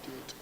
58.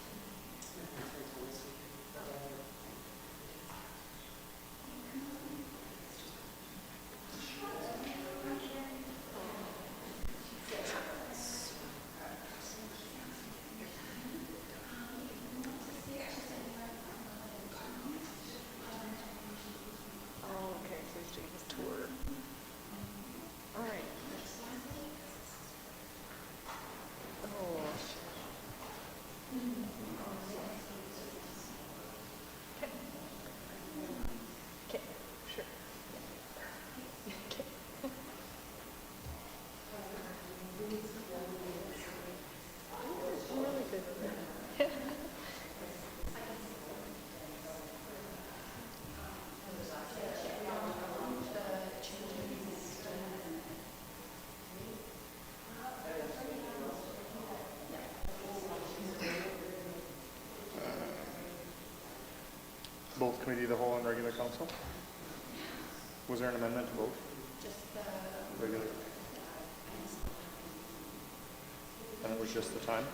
Both committee of the whole and regular council? Was there an amendment to both? Just the regular. And it was just the time?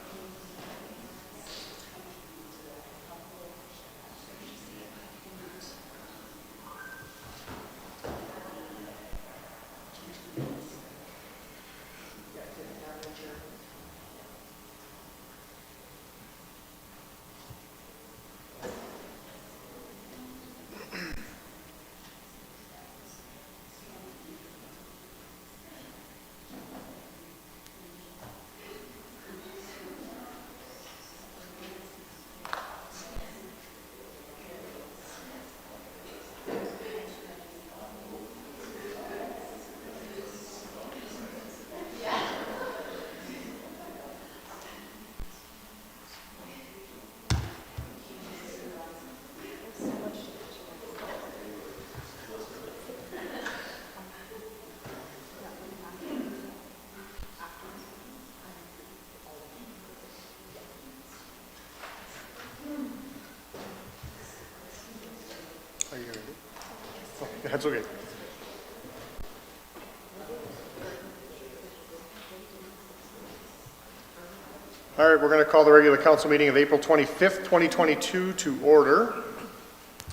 Are you ready? Oh, that's okay. All right, we're going to call the regular council meeting of April 25th, 2022 to order.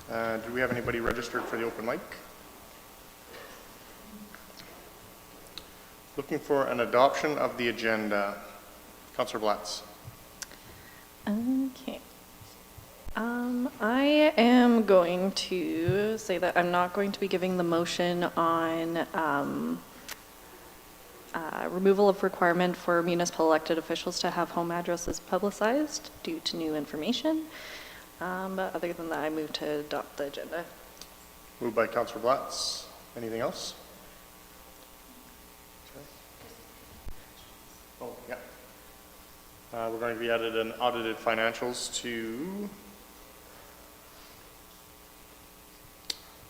Do we have anybody registered for the open mic? Looking for an adoption of the agenda. Councillor Blatz. Okay. I am going to say that I'm not going to be giving the motion on removal of requirement for municipal elected officials to have home addresses publicized due to new information. But other than that, I move to adopt the agenda. Moved by Councillor Blatz. Anything else? Oh, yeah. We're going to be added an audited financials to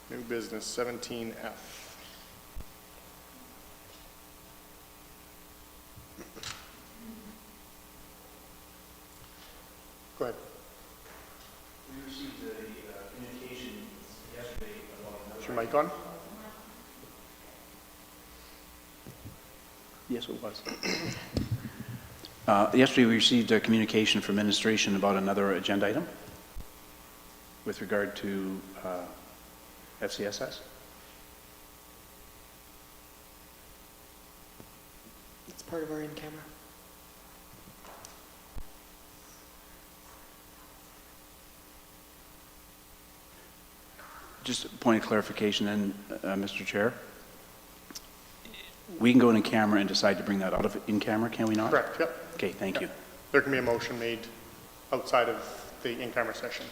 new business 17F. Go ahead. We received a communication yesterday about... Is your mic on? Yes, it was. Yesterday we received a communication from administration about another agenda item with regard to FCSS. It's part of our in-camera. Just a point of clarification then, Mr. Chair. We can go in camera and decide to bring that out of in-camera, can we not? Correct, yep. Okay, thank you. There can be a motion made outside of the in-camera session.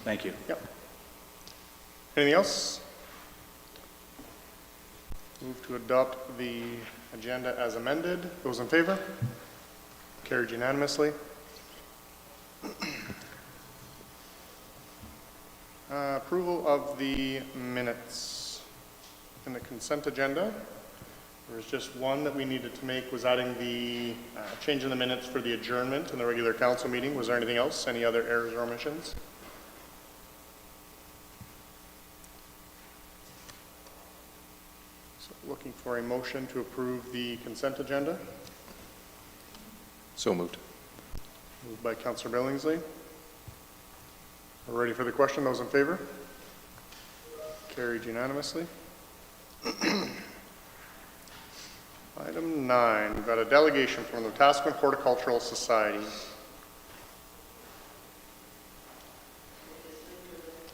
Thank you. Yep. Anything else? Move to adopt the agenda as amended. Those in favor? Carried unanimously. Approval of the minutes in the consent agenda. There was just one that we needed to make, was adding the change in the minutes for the adjournment in the regular council meeting. Was there anything else? Any other errors or omissions? So looking for a motion to approve the consent agenda. So moved. Moved by Councillor Billingsley. We're ready for the question. Those in favor? Carried unanimously. Item 9, we've got a delegation from the Wetaskiwin Horticultural Society.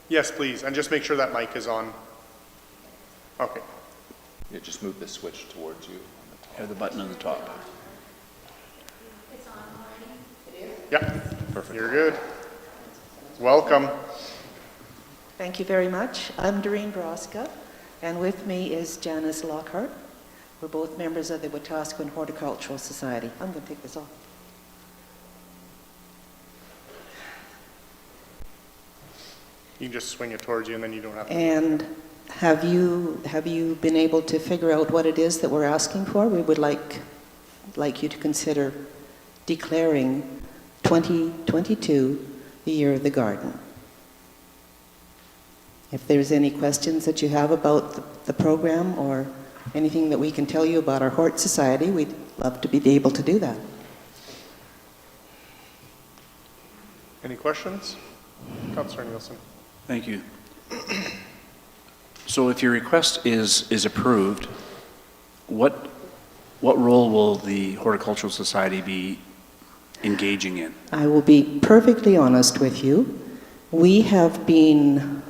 Yes, please, and just make sure that mic is on. Okay. Yeah, just move the switch towards you. Have the button on the top. It's on already? It is? Yep. Perfect. You're good. Welcome. Thank you very much. I'm Doreen Broska, and with me is Janice Lockhart. We're both members of the Wetaskiwin Horticultural Society. I'm going to take this off. You can just swing it towards you and then you don't have to. And have you been able to figure out what it is that we're asking for? We would like you to consider declaring 2022 the year of the garden. If there's any questions that you have about the program or anything that we can tell you about our Hort Society, we'd love to be able to do that. Any questions? Councillor Nielsen. Thank you. So if your request is approved, what role will the Horticultural Society be engaging in? I will be perfectly honest with you. We have been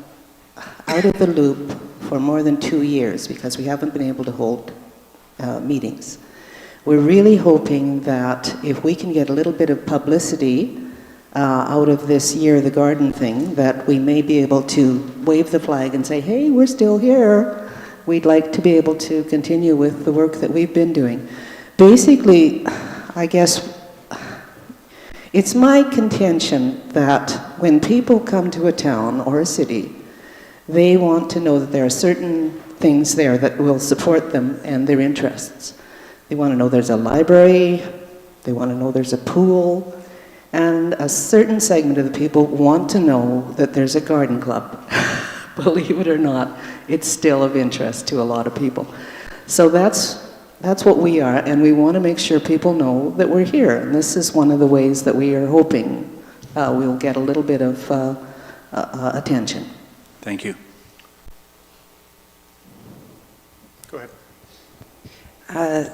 out of the loop for more than 2 years because we haven't been able to hold meetings. We're really hoping that if we can get a little bit of publicity out of this Year of the Garden thing, that we may be able to wave the flag and say, hey, we're still here. We'd like to be able to continue with the work that we've been doing. Basically, I guess it's my contention that when people come to a town or a city, they want to know that there are certain things there that will support them and their interests. They want to know there's a library, they want to know there's a pool, and a certain segment of the people want to know that there's a garden club. Believe it or not, it's still of interest to a lot of people. So that's what we are, and we want to make sure people know that we're here. And this is one of the ways that we are hoping we'll get a little bit of attention. Thank you. Go ahead.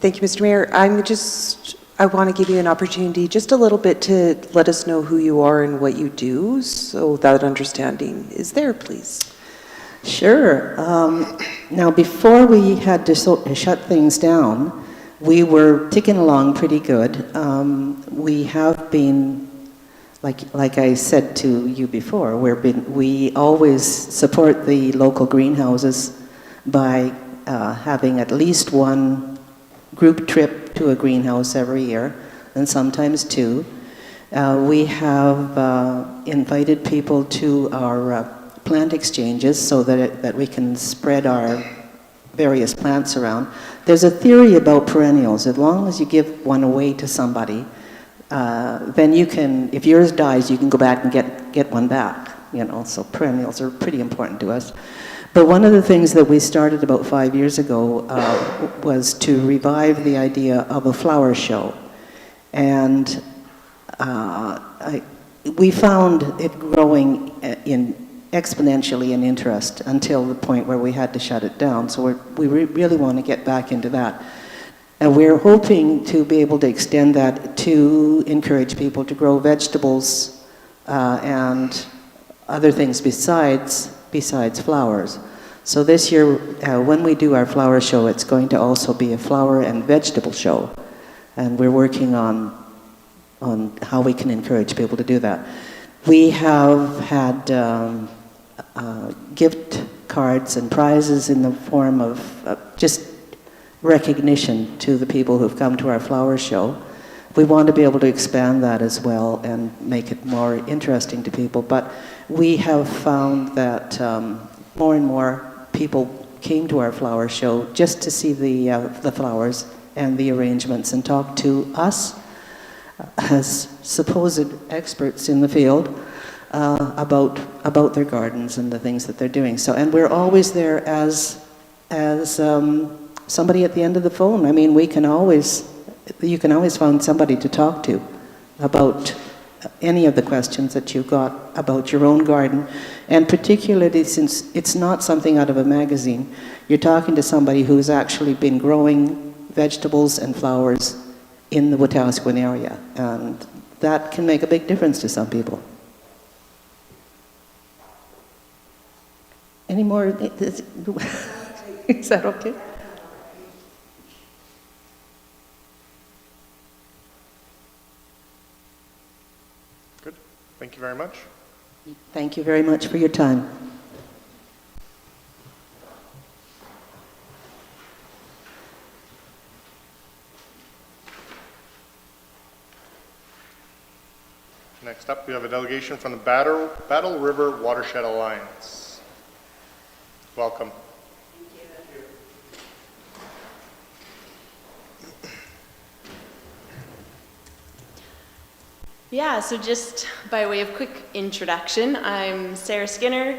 Thank you, Mr. Mayor. I want to give you an opportunity just a little bit to let us know who you are and what you do, so that understanding is there, please. Sure. Now, before we had to shut things down, we were ticking along pretty good. We have been, like I said to you before, we always support the local greenhouses by having at least one group trip to a greenhouse every year, and sometimes two. We have invited people to our plant exchanges so that we can spread our various plants around. There's a theory about perennials. As long as you give one away to somebody, then you can, if yours dies, you can go back and get one back. You know, so perennials are pretty important to us. But one of the things that we started about 5 years ago was to revive the idea of a flower show. And we found it growing exponentially in interest until the point where we had to shut it down. So we really want to get back into that. And we're hoping to be able to extend that to encourage people to grow vegetables and other things besides flowers. So this year, when we do our flower show, it's going to also be a flower and vegetable show. And we're working on how we can encourage people to do that. We have had gift cards and prizes in the form of just recognition to the people who've come to our flower show. We want to be able to expand that as well and make it more interesting to people. But we have found that more and more people came to our flower show just to see the flowers and the arrangements and talk to us as supposed experts in the field about their gardens and the things that they're doing. So, and we're always there as somebody at the end of the phone. I mean, you can always find somebody to talk to about any of the questions that you got about your own garden, and particularly since it's not something out of a magazine. You're talking to somebody who's actually been growing vegetables and flowers in the Wetaskiwin area, and that can make a big difference to some people. Any more? Is that okay? Good. Thank you very much. Thank you very much for your time. Next up, we have a delegation from the Battle River Watershed Alliance. Welcome. Yeah, so just by way of quick introduction, I'm Sarah Skinner.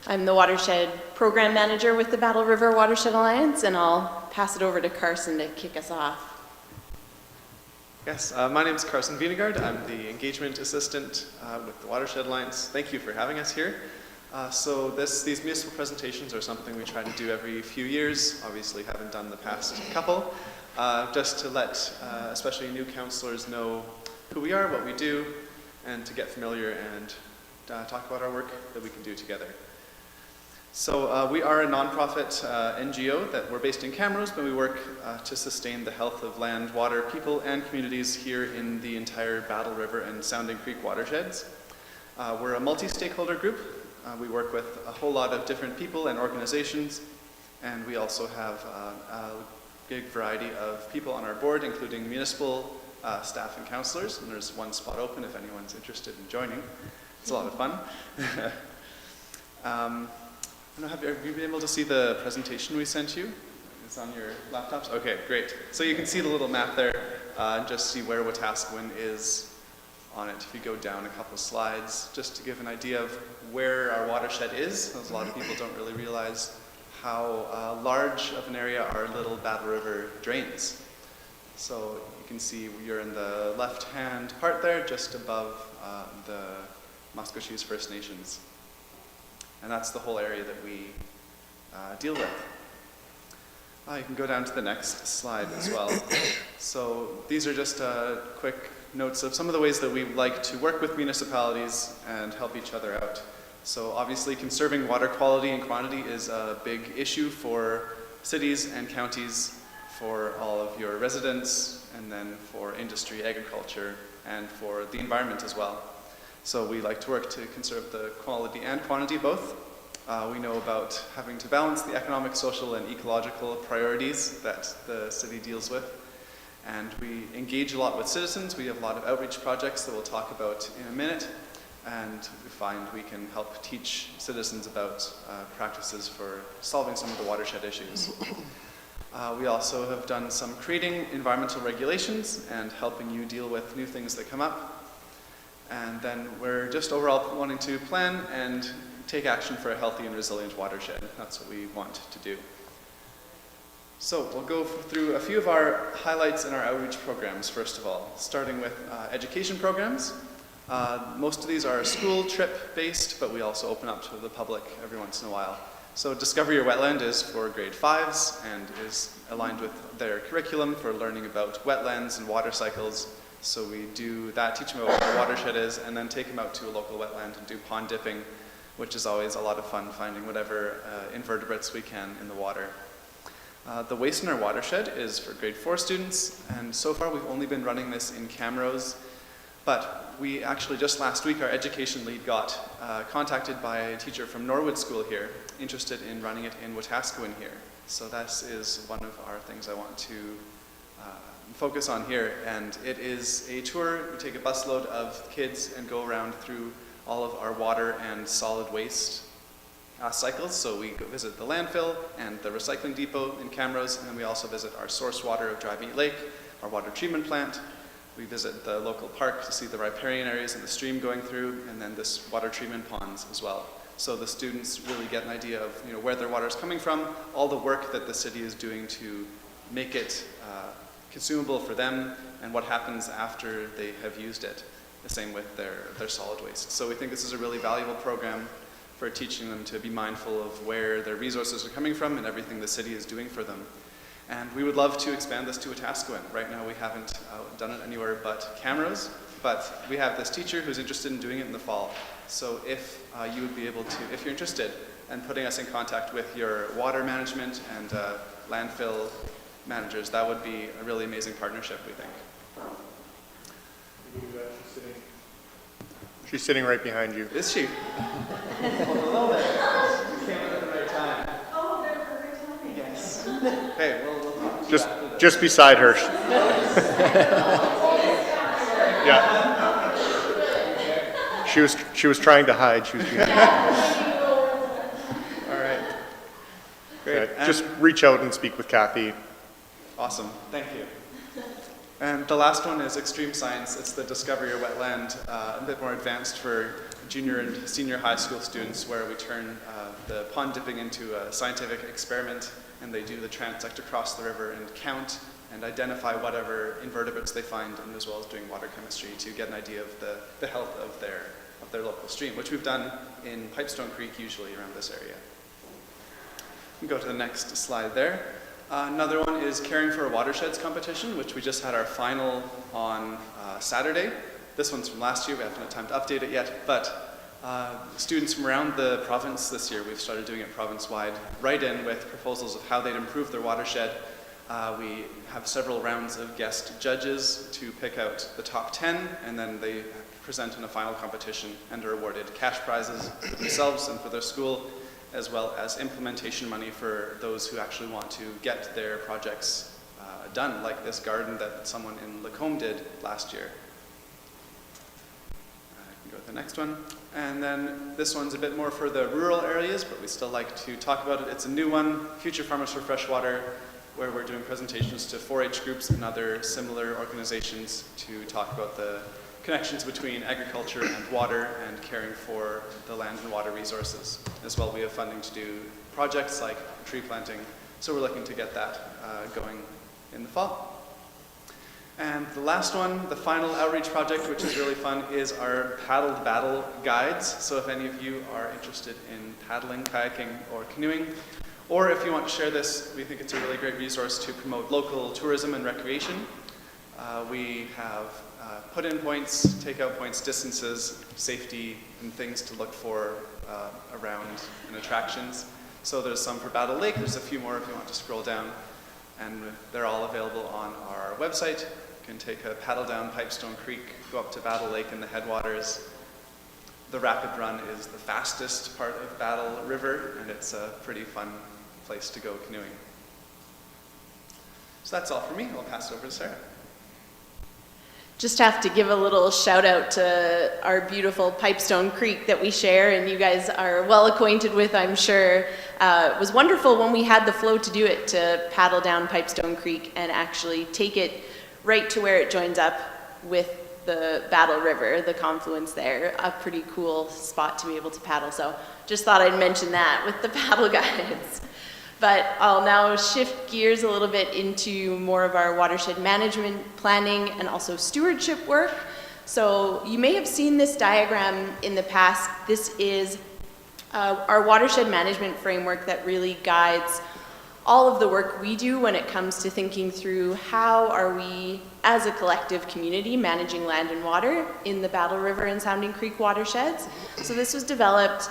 I'm the Watershed Program Manager with the Battle River Watershed Alliance, and I'll pass it over to Carson to kick us off. Yes, my name is Carson Vienegard. I'm the Engagement Assistant with the Watershed Alliance. Thank you for having us here. So these municipal presentations are something we try to do every few years. Obviously haven't done the past couple, just to let especially new councillors know who we are, what we do, and to get familiar and talk about our work that we can do together. So we are a nonprofit NGO that we're based in Camrose, but we work to sustain the health of land, water, people, and communities here in the entire Battle River and Sounding Creek watersheds. We're a multi-stakeholder group. We work with a whole lot of different people and organizations, and we also have a big variety of people on our board, including municipal staff and councillors, and there's one spot open if anyone's interested in joining. It's a lot of fun. Have you been able to see the presentation we sent you? It's on your laptops? Okay, great. So you can see the little map there, and just see where Wetaskiwin is on it. If you go down a couple slides, just to give an idea of where our watershed is, because a lot of people don't really realize how large of an area our little Battle River drains. So you can see you're in the left-hand part there, just above the Musqueam First Nations. And that's the whole area that we deal with. You can go down to the next slide as well. So these are just quick notes of some of the ways that we like to work with municipalities and help each other out. So obviously conserving water quality and quantity is a big issue for cities and counties, for all of your residents, and then for industry, agriculture, and for the environment as well. So we like to work to conserve the quality and quantity both. We know about having to balance the economic, social, and ecological priorities that the city deals with. And we engage a lot with citizens. We have a lot of outreach projects that we'll talk about in a minute. And we find we can help teach citizens about practices for solving some of the watershed issues. We also have done some creating environmental regulations and helping you deal with new things that come up. And then we're just overall wanting to plan and take action for a healthy and resilient watershed. That's what we want to do. So we'll go through a few of our highlights in our outreach programs, first of all, starting with education programs. Most of these are school trip based, but we also open up to the public every once in a while. So Discover Your Wetland is for grade 5s and is aligned with their curriculum for learning about wetlands and water cycles. So we do that, teach them about what a watershed is, and then take them out to a local wetland and do pond dipping, which is always a lot of fun, finding whatever invertebrates we can in the water. The Wastener Watershed is for grade 4 students, and so far we've only been running this in Camrose, but we actually just last week, our education lead got contacted by a teacher from Norwood School here, interested in running it in Wetaskiwin here. So this is one of our things I want to focus on here, and it is a tour. We take a busload of kids and go around through all of our water and solid waste cycles. So we go visit the landfill and the recycling depot in Camrose, and then we also visit our source water of Dry Meat Lake, our water treatment plant. We visit the local park to see the riparian areas and the stream going through, and then this water treatment ponds as well. So the students really get an idea of where their water is coming from, all the work that the city is doing to make it consumable for them and what happens after they have used it. The same with their solid waste. So we think this is a really valuable program for teaching them to be mindful of where their resources are coming from and everything the city is doing for them. And we would love to expand this to Wetaskiwin. Right now we haven't done it anywhere but cameras, but we have this teacher who's interested in doing it in the fall. So if you would be able to, if you're interested, and putting us in contact with your water management and landfill managers, that would be a really amazing partnership, we think. She's sitting right behind you. Is she? Hello there. You came at the right time. Oh, they're perfect timing. Yes. Okay, we'll talk to you after this. Just beside her. Yeah. She was trying to hide. She was behind. All right. Great. Yeah, just reach out and speak with Kathy. Awesome. Thank you. And the last one is extreme science. It's the Discover Your Wetland, a bit more advanced for junior and senior high school students, where we turn the pond dipping into a scientific experiment, and they do the transect across the river and count and identify whatever invertebrates they find, and as well as doing water chemistry to get an idea of the health of their local stream, which we've done in Pipestone Creek, usually around this area. We can go to the next slide there. Another one is Caring for Watersheds competition, which we just had our final on Saturday. This one's from last year. We haven't had time to update it yet, but students from around the province this year, we've started doing it province-wide, write in with proposals of how they'd improve their watershed. We have several rounds of guest judges to pick out the top 10, and then they present in a final competition and are awarded cash prizes for themselves and for their school, as well as implementation money for those who actually want to get their projects done, like this garden that someone in Lacombe did last year. I can go to the next one. And then this one's a bit more for the rural areas, but we still like to talk about it. It's a new one, Future Farmers for Freshwater, where we're doing presentations to 4-H groups and other similar organizations to talk about the connections between agriculture and water and caring for the land and water resources. As well, we have funding to do projects like tree planting, so we're looking to get that going in the fall. And the last one, the final outreach project, which is really fun, is our paddled battle guides. So if any of you are interested in paddling, kayaking, or canoeing, or if you want to share this, we think it's a really great resource to promote local tourism and recreation. We have put-in points, take-out points, distances, safety, and things to look for around and attractions. So there's some for Battle Lake. There's a few more if you want to scroll down. And they're all available on our website. You can take a paddle down Pipestone Creek, go up to Battle Lake in the headwaters. The Rapid Run is the fastest part of Battle River, and it's a pretty fun place to go canoeing. So that's all for me. I'll pass it over to Sarah. Just have to give a little shout out to our beautiful Pipestone Creek that we share and you guys are well acquainted with, I'm sure. It was wonderful when we had the flow to do it, to paddle down Pipestone Creek and actually take it right to where it joins up with the Battle River, the confluence there. A pretty cool spot to be able to paddle. So just thought I'd mention that with the paddle guides. But I'll now shift gears a little bit into more of our watershed management, planning, and also stewardship work. So you may have seen this diagram in the past. This is our watershed management framework that really guides all of the work we do when it comes to thinking through how are we, as a collective community, managing land and water in the Battle River and Sounding Creek watersheds. So this was developed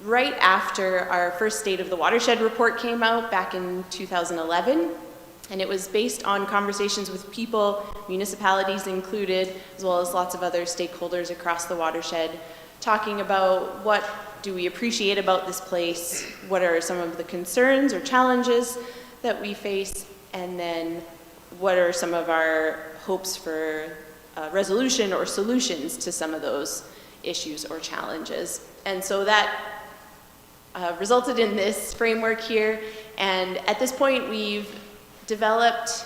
right after our first State of the Watershed report came out back in 2011, and it was based on conversations with people, municipalities included, as well as lots of other stakeholders across the watershed, talking about what do we appreciate about this place, what are some of the concerns or challenges that we face, and then what are some of our hopes for resolution or solutions to some of those issues or challenges. And so that resulted in this framework here, and at this point we've developed,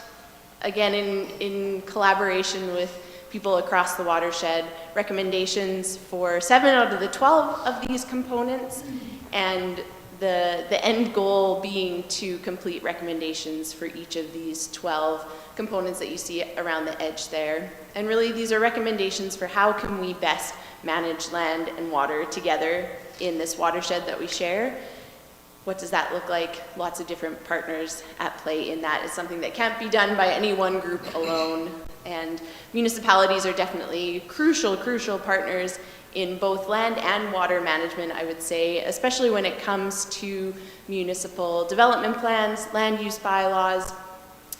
again in collaboration with people across the watershed, recommendations for 7 out of the 12 of these components, and the end goal being to complete recommendations for each of these 12 components that you see around the edge there. And really, these are recommendations for how can we best manage land and water together in this watershed that we share. What does that look like? Lots of different partners at play in that. It's something that can't be done by any one group alone. And municipalities are definitely crucial partners in both land and water management, I would say, especially when it comes to municipal development plans, land use bylaws.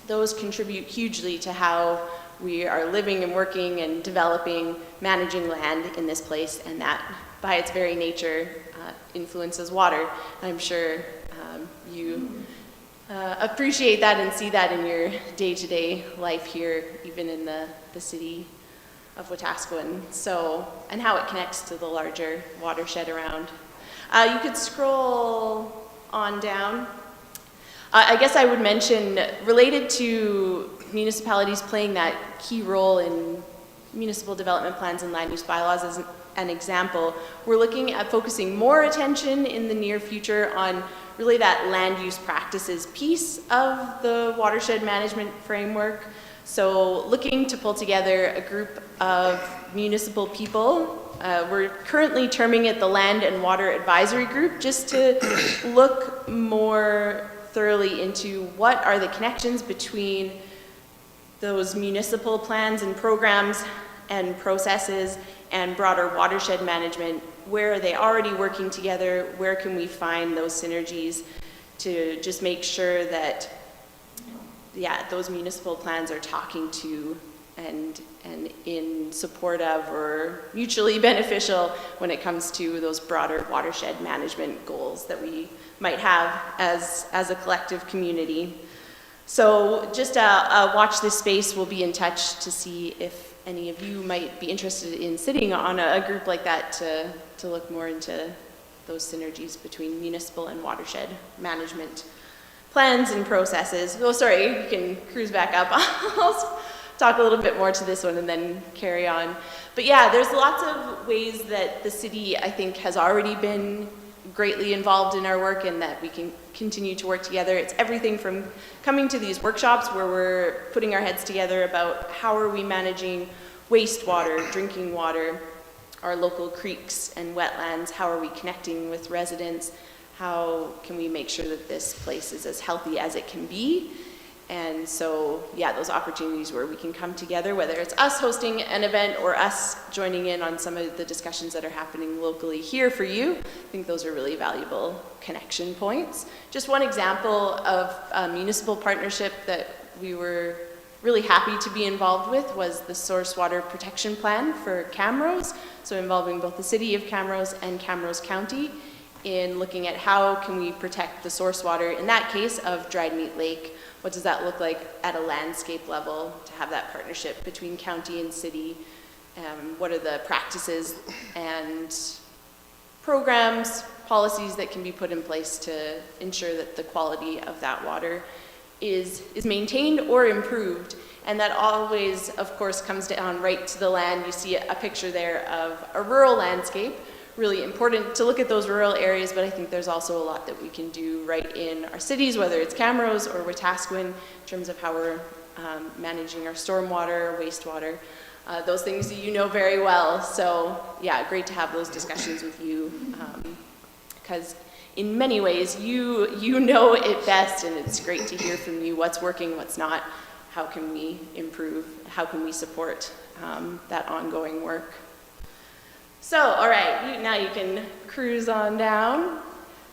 Those contribute hugely to how we are living and working and developing, managing land in this place, and that, by its very nature, influences water. I'm sure you appreciate that and see that in your day-to-day life here, even in the city of Wetaskiwin. So, and how it connects to the larger watershed around. You could scroll on down. I guess I would mention, related to municipalities playing that key role in municipal development plans and land use bylaws as an example, we're looking at focusing more attention in the near future on really that land use practices piece of the watershed management framework. So looking to pull together a group of municipal people. We're currently terming it the Land and Water Advisory Group, just to look more thoroughly into what are the connections between those municipal plans and programs and processes and broader watershed management. Where are they already working together? Where can we find those synergies to just make sure that, yeah, those municipal plans are talking to and in support of or mutually beneficial when it comes to those broader watershed management goals that we might have as a collective community. So just watch this space. We'll be in touch to see if any of you might be interested in sitting on a group like that to look more into those synergies between municipal and watershed management plans and processes. Oh, sorry, you can cruise back up. I'll talk a little bit more to this one and then carry on. But yeah, there's lots of ways that the city, I think, has already been greatly involved in our work and that we can continue to work together. It's everything from coming to these workshops where we're putting our heads together about how are we managing wastewater, drinking water, our local creeks and wetlands, how are we connecting with residents, how can we make sure that this place is as healthy as it can be. And so, yeah, those opportunities where we can come together, whether it's us hosting an event or us joining in on some of the discussions that are happening locally here for you, I think those are really valuable connection points. Just one example of a municipal partnership that we were really happy to be involved with was the Source Water Protection Plan for Camrose, so involving both the City of Camrose and Camrose County in looking at how can we protect the source water, in that case, of Dried Meat Lake. What does that look like at a landscape level to have that partnership between county and city? What are the practices and programs, policies that can be put in place to ensure that the quality of that water is maintained or improved? And that always, of course, comes down right to the land. You see a picture there of a rural landscape. Really important to look at those rural areas, but I think there's also a lot that we can do right in our cities, whether it's Camrose or Wetaskiwin, in terms of how we're managing our stormwater, wastewater, those things that you know very well. So yeah, great to have those discussions with you, because in many ways you know it best, and it's great to hear from you what's working, what's not, how can we improve, how can we support that ongoing work. So, all right, now you can cruise on down.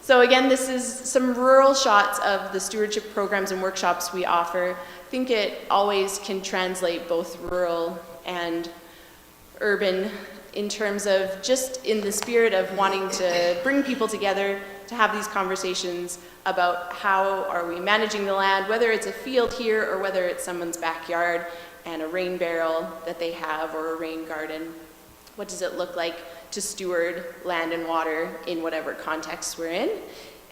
So again, this is some rural shots of the stewardship programs and workshops we offer. I think it always can translate both rural and urban in terms of just in the spirit of wanting to bring people together to have these conversations about how are we managing the land, whether it's a field here or whether it's someone's backyard and a rain barrel that they have or a rain garden. What does it look like to steward land and water in whatever context we're in?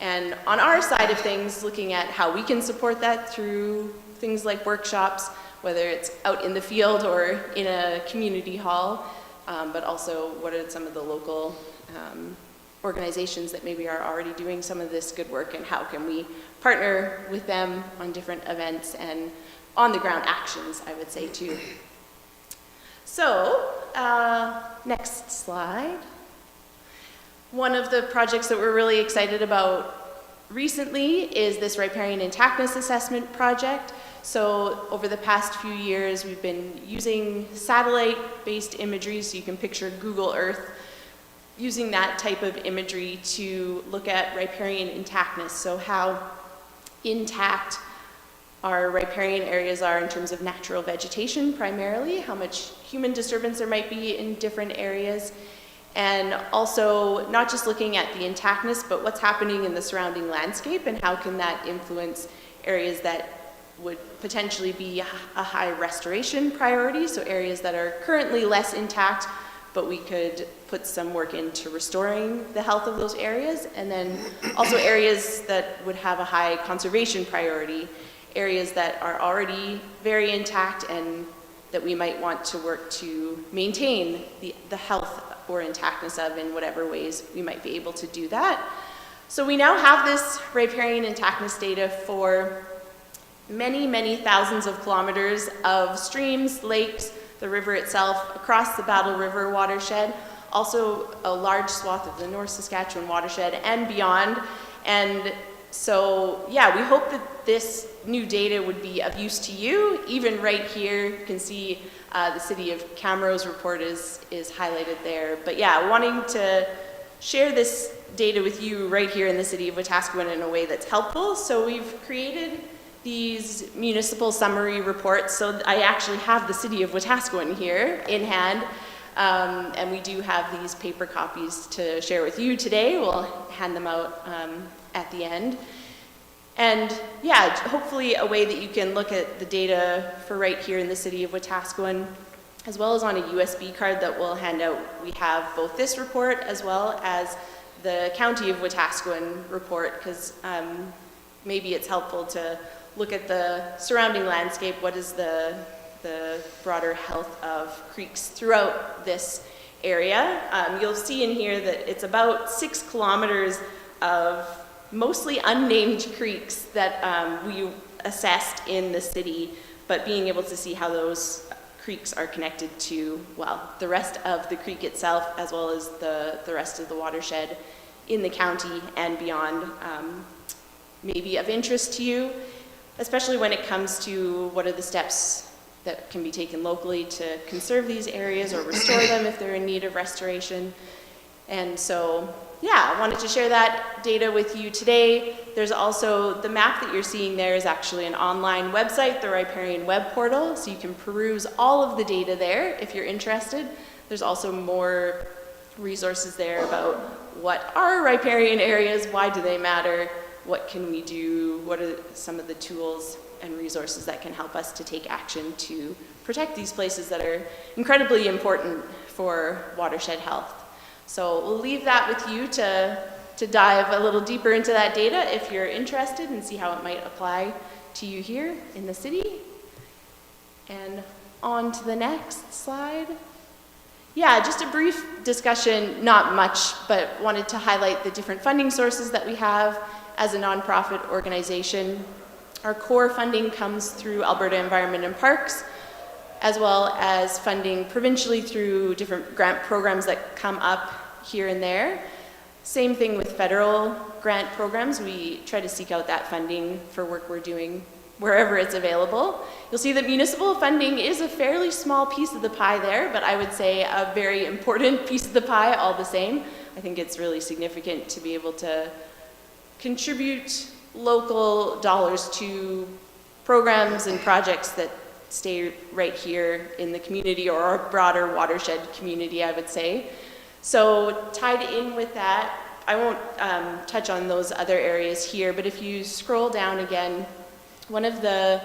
And on our side of things, looking at how we can support that through things like workshops, whether it's out in the field or in a community hall, but also what are some of the local organizations that maybe are already doing some of this good work, and how can we partner with them on different events and on-the-ground actions, I would say, too. So, next slide. One of the projects that we're really excited about recently is this Riparian Intactness Assessment project. So over the past few years, we've been using satellite-based imagery, so you can picture Google Earth, using that type of imagery to look at riparian intactness, so how intact our riparian areas are in terms of natural vegetation primarily, how much human disturbance there might be in different areas, and also not just looking at the intactness, but what's happening in the surrounding landscape and how can that influence areas that would potentially be a high restoration priority, so areas that are currently less intact, but we could put some work into restoring the health of those areas, and then also areas that would have a high conservation priority, areas that are already very intact and that we might want to work to maintain the health or intactness of in whatever ways we might be able to do that. So we now have this riparian intactness data for many, many thousands of kilometers of streams, lakes, the river itself, across the Battle River watershed, also a large swath of the North Saskatchewan watershed and beyond. And so, yeah, we hope that this new data would be of use to you. Even right here, you can see the City of Camrose report is highlighted there. But yeah, wanting to share this data with you right here in the City of Wetaskiwin in a way that's helpful. So we've created these municipal summary reports. So I actually have the City of Wetaskiwin here in hand. And we do have these paper copies to share with you today. We'll hand them out at the end. And yeah, hopefully a way that you can look at the data for right here in the City of Wetaskiwin, as well as on a USB card that we'll hand out. We have both this report as well as the County of Wetaskiwin report, because maybe it's helpful to look at the surrounding landscape. What is the broader health of creeks throughout this area? You'll see in here that it's about 6 kilometers of mostly unnamed creeks that we assessed in the city, but being able to see how those creeks are connected to, well, the rest of the creek itself, as well as the rest of the watershed in the county and beyond, maybe of interest to you, especially when it comes to what are the steps that can be taken locally to conserve these areas or restore them if they're in need of restoration. And so, yeah, I wanted to share that data with you today. There's also, the map that you're seeing there is actually an online website, the Riparian web portal, so you can peruse all of the data there if you're interested. There's also more resources there about what are riparian areas, why do they matter, what can we do, what are some of the tools and resources that can help us to take action to protect these places that are incredibly important for watershed health. So we'll leave that with you to dive a little deeper into that data if you're interested and see how it might apply to you here in the city. And on to the next slide. Yeah, just a brief discussion, not much, but wanted to highlight the different funding sources that we have as a nonprofit organization. Our core funding comes through Alberta Environment and Parks, as well as funding provincially through different grant programs that come up here and there. Same thing with federal grant programs. We try to seek out that funding for work we're doing wherever it's available. You'll see that municipal funding is a fairly small piece of the pie there, but I would say a very important piece of the pie all the same. I think it's really significant to be able to contribute local dollars to programs and projects that stay right here in the community or our broader watershed community, I would say. So tied in with that, I won't touch on those other areas here, but if you scroll down again, one of the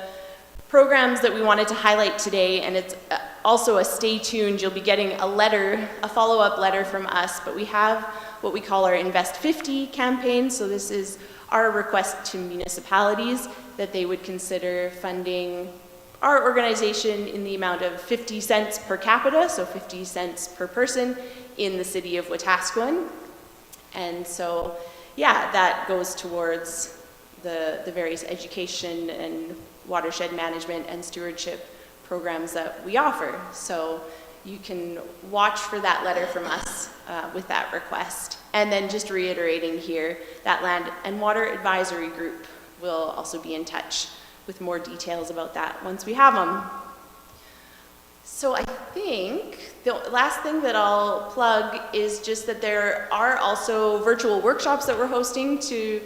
programs that we wanted to highlight today, and it's also a stay tuned, you'll be getting a letter, a follow-up letter from us, but we have what we call our Invest 50 campaign. So this is our request to municipalities that they would consider funding our organization in the amount of 50 cents per capita, so 50 cents per person in the City of Wetaskiwin. And so, yeah, that goes towards the various education and watershed management and stewardship programs that we offer. So you can watch for that letter from us with that request. And then just reiterating here, that Land and Water Advisory Group will also be in touch with more details about that once we have them. So I think the last thing that I'll plug is just that there are also virtual workshops that we're hosting to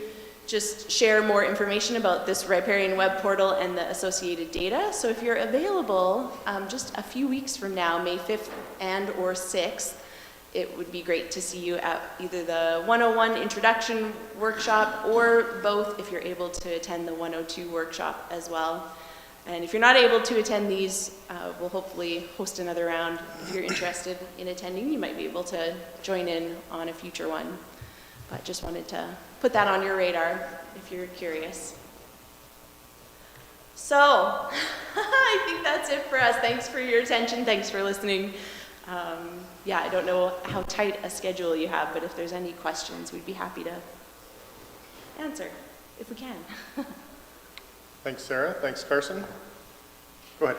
just share more information about this Riparian web portal and the associated data. So if you're available just a few weeks from now, May 5th and or 6th, it would be great to see you at either the 101 introduction workshop or both if you're able to attend the 102 workshop as well. And if you're not able to attend these, we'll hopefully host another round. If you're interested in attending, you might be able to join in on a future one. But just wanted to put that on your radar if you're curious. So, I think that's it for us. Thanks for your attention. Thanks for listening. Yeah, I don't know how tight a schedule you have, but if there's any questions, we'd be happy to answer if we can. Thanks, Sarah. Thanks, Carson. Go ahead.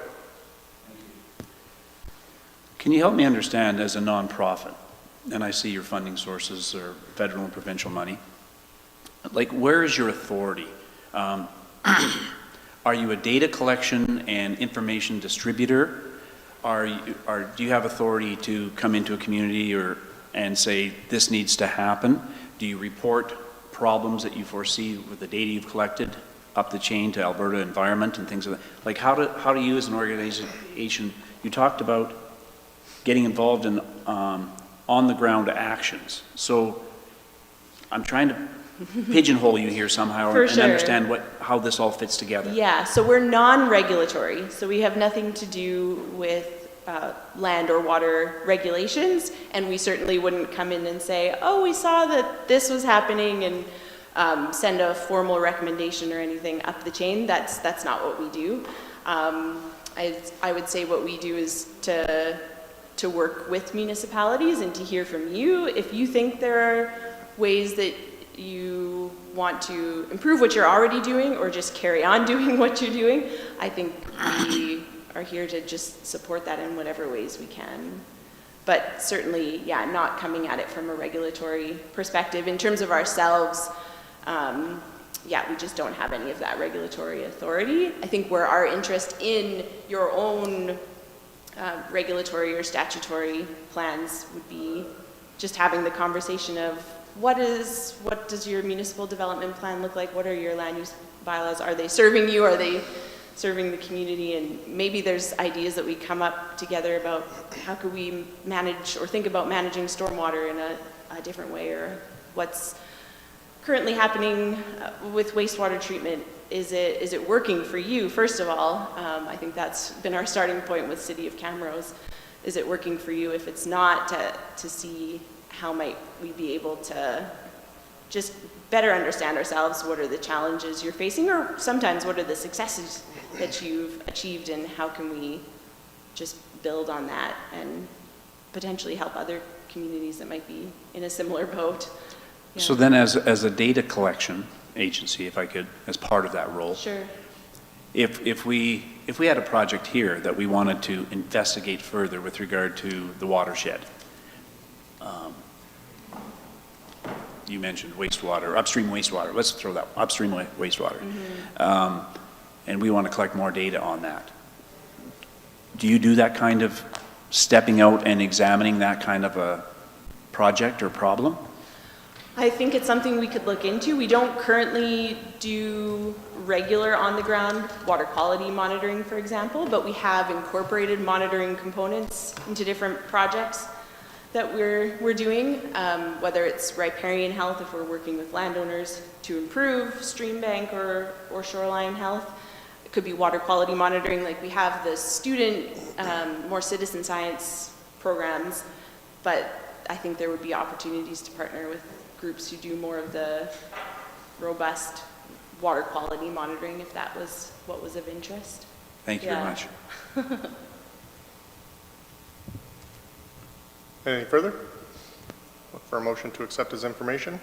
Can you help me understand, as a nonprofit, and I see your funding sources are federal and provincial money, like, where is your authority? Are you a data collection and information distributor? Do you have authority to come into a community and say, this needs to happen? Do you report problems that you foresee with the data you've collected up the chain to Alberta Environment and things like that? Like, how do you as an organization, you talked about getting involved in on-the-ground actions. So I'm trying to pigeonhole you here somehow and understand how this all fits together. Yeah, so we're non-regulatory, so we have nothing to do with land or water regulations, and we certainly wouldn't come in and say, oh, we saw that this was happening, and send a formal recommendation or anything up the chain. That's not what we do. I would say what we do is to work with municipalities and to hear from you. If you think there are ways that you want to improve what you're already doing or just carry on doing what you're doing, I think we are here to just support that in whatever ways we can. But certainly, yeah, not coming at it from a regulatory perspective. In terms of ourselves, yeah, we just don't have any of that regulatory authority. I think where our interest in your own regulatory or statutory plans would be just having the conversation of what does your municipal development plan look like? What are your land use bylaws? Are they serving you? Are they serving the community? And maybe there's ideas that we come up together about how could we manage or think about managing stormwater in a different way, or what's currently happening with wastewater treatment. Is it working for you, first of all? I think that's been our starting point with City of Camrose. Is it working for you? If it's not, to see how might we be able to just better understand ourselves. What are the challenges you're facing, or sometimes what are the successes that you've achieved, and how can we just build on that and potentially help other communities that might be in a similar boat. Yeah. So then as a data collection agency, if I could, as part of that role. Sure. If we had a project here that we wanted to investigate further with regard to the watershed, you mentioned wastewater, upstream wastewater, let's throw that, upstream wastewater. Mm-hmm. And we want to collect more data on that. Do you do that kind of stepping out and examining that kind of a project or problem? I think it's something we could look into. We don't currently do regular on-the-ground water quality monitoring, for example, but we have incorporated monitoring components into different projects that we're doing, whether it's riparian health, if we're working with landowners to improve stream bank or shoreline health. It could be water quality monitoring, like we have the student, more citizen science programs, but I think there would be opportunities to partner with groups who do more of the robust water quality monitoring, if that was what was of interest. Thank you very much. Anything further? Look for a motion to accept as information.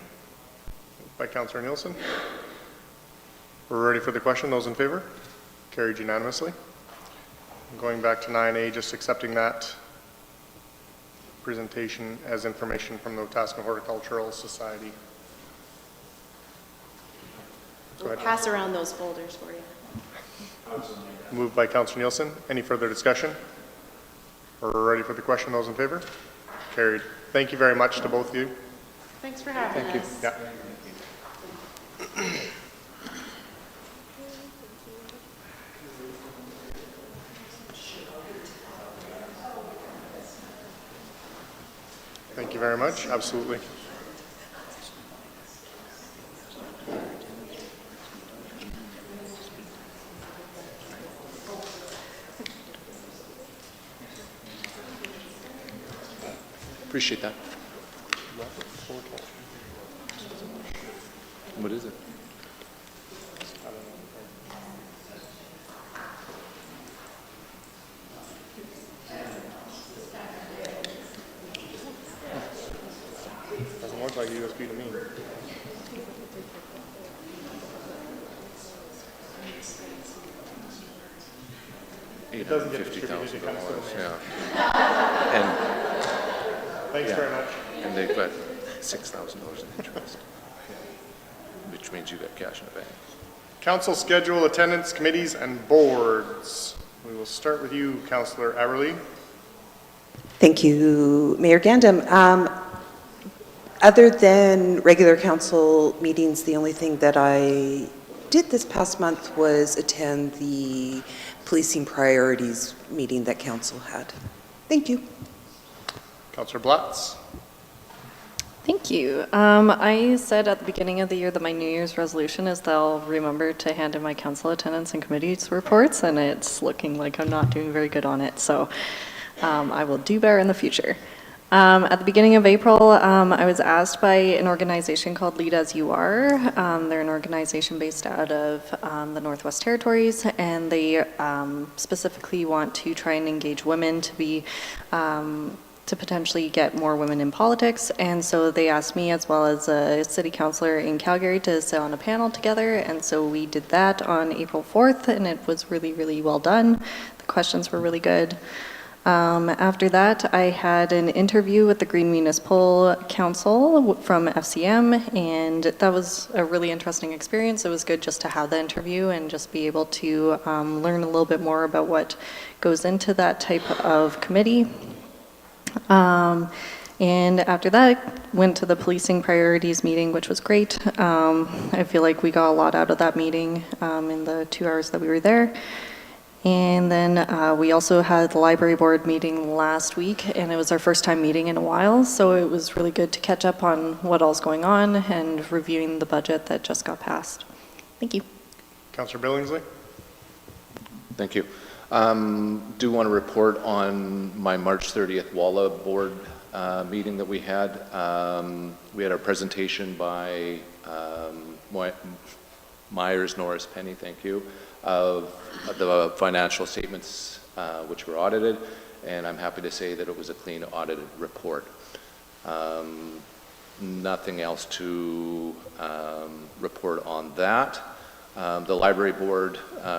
By Councillor Nielsen. We're ready for the question. Those in favor? Carried unanimously. Going back to 9A, just accepting that presentation as information from the Wetaskiwin Horticultural Society. Go We'll ahead. pass around those folders for you. Moved by Councillor Nielsen. Any further discussion? We're ready for the question. Those in favor? Carried. Thank you very much to both of you. Thanks for having Thank you. us. Yeah. Thank you very much. Absolutely. Appreciate that. What is it? Doesn't look like USB to me. doesn't get distributed, it comes to the mayor. Yeah. And, Thanks Yeah. very much. and they've got $6,000 in interest, which means you got cash in the bank. Council schedule, attendance, committees, and boards. We will start with you, Councillor Everly. Thank you, Mayor Gandam. Other than regular council meetings, the only thing that I did this past month was attend the policing priorities meeting that council had. Thank you. Councillor Blatz. Thank you. I said at the beginning of the year that my New Year's resolution is that I'll remember to hand in my council attendance and committees reports, and it's looking like I'm not doing very good on it, so I will do better in the future. At the beginning of April, I was asked by an organization called Lead As You Are. They're an organization based out of the Northwest Territories, and they specifically want to try and engage women to be to potentially get more women in politics. And so they asked me, as well as a city councillor in Calgary, to sit on a panel together. And so we did that on April 4th, and it was really, really well done. The questions were really good. After that, I had an interview with the Green Municipal Council from FCM, and that was a really interesting experience. It was good just to have the interview and just be able to learn a little bit more about what goes into that type of committee. And after that, went to the policing priorities meeting, which was great. I feel like we got a lot out of that meeting in the 2 hours that we were there. And then we also had the library board meeting last week, and it was our first time meeting in a while, so it was really good to catch up on what all's going on and reviewing the budget that just got passed. Thank you. Councillor Billingsley. Thank you. Do want to report on my March 30th WALA board meeting that we had. We had our presentation by Myers, Norris, Penny, thank you, of the financial statements which were audited, and I'm happy to say that it was a clean audited report. Nothing else to report on that. The library board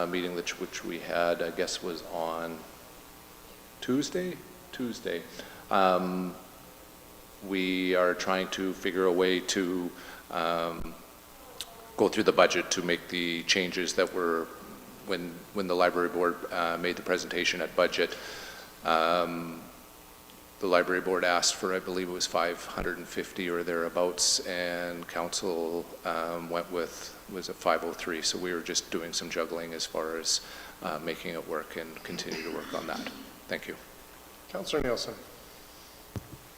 meeting which we had, I guess, was on Tuesday. We are trying to figure a way to go through the budget to make the changes that were when the library board made the presentation at budget. The library board asked for, I believe it was 550 or thereabouts, and council went with, was it 503? So we were just doing some juggling as far as making it work and continue to work on that. Thank you. Councillor Nielsen.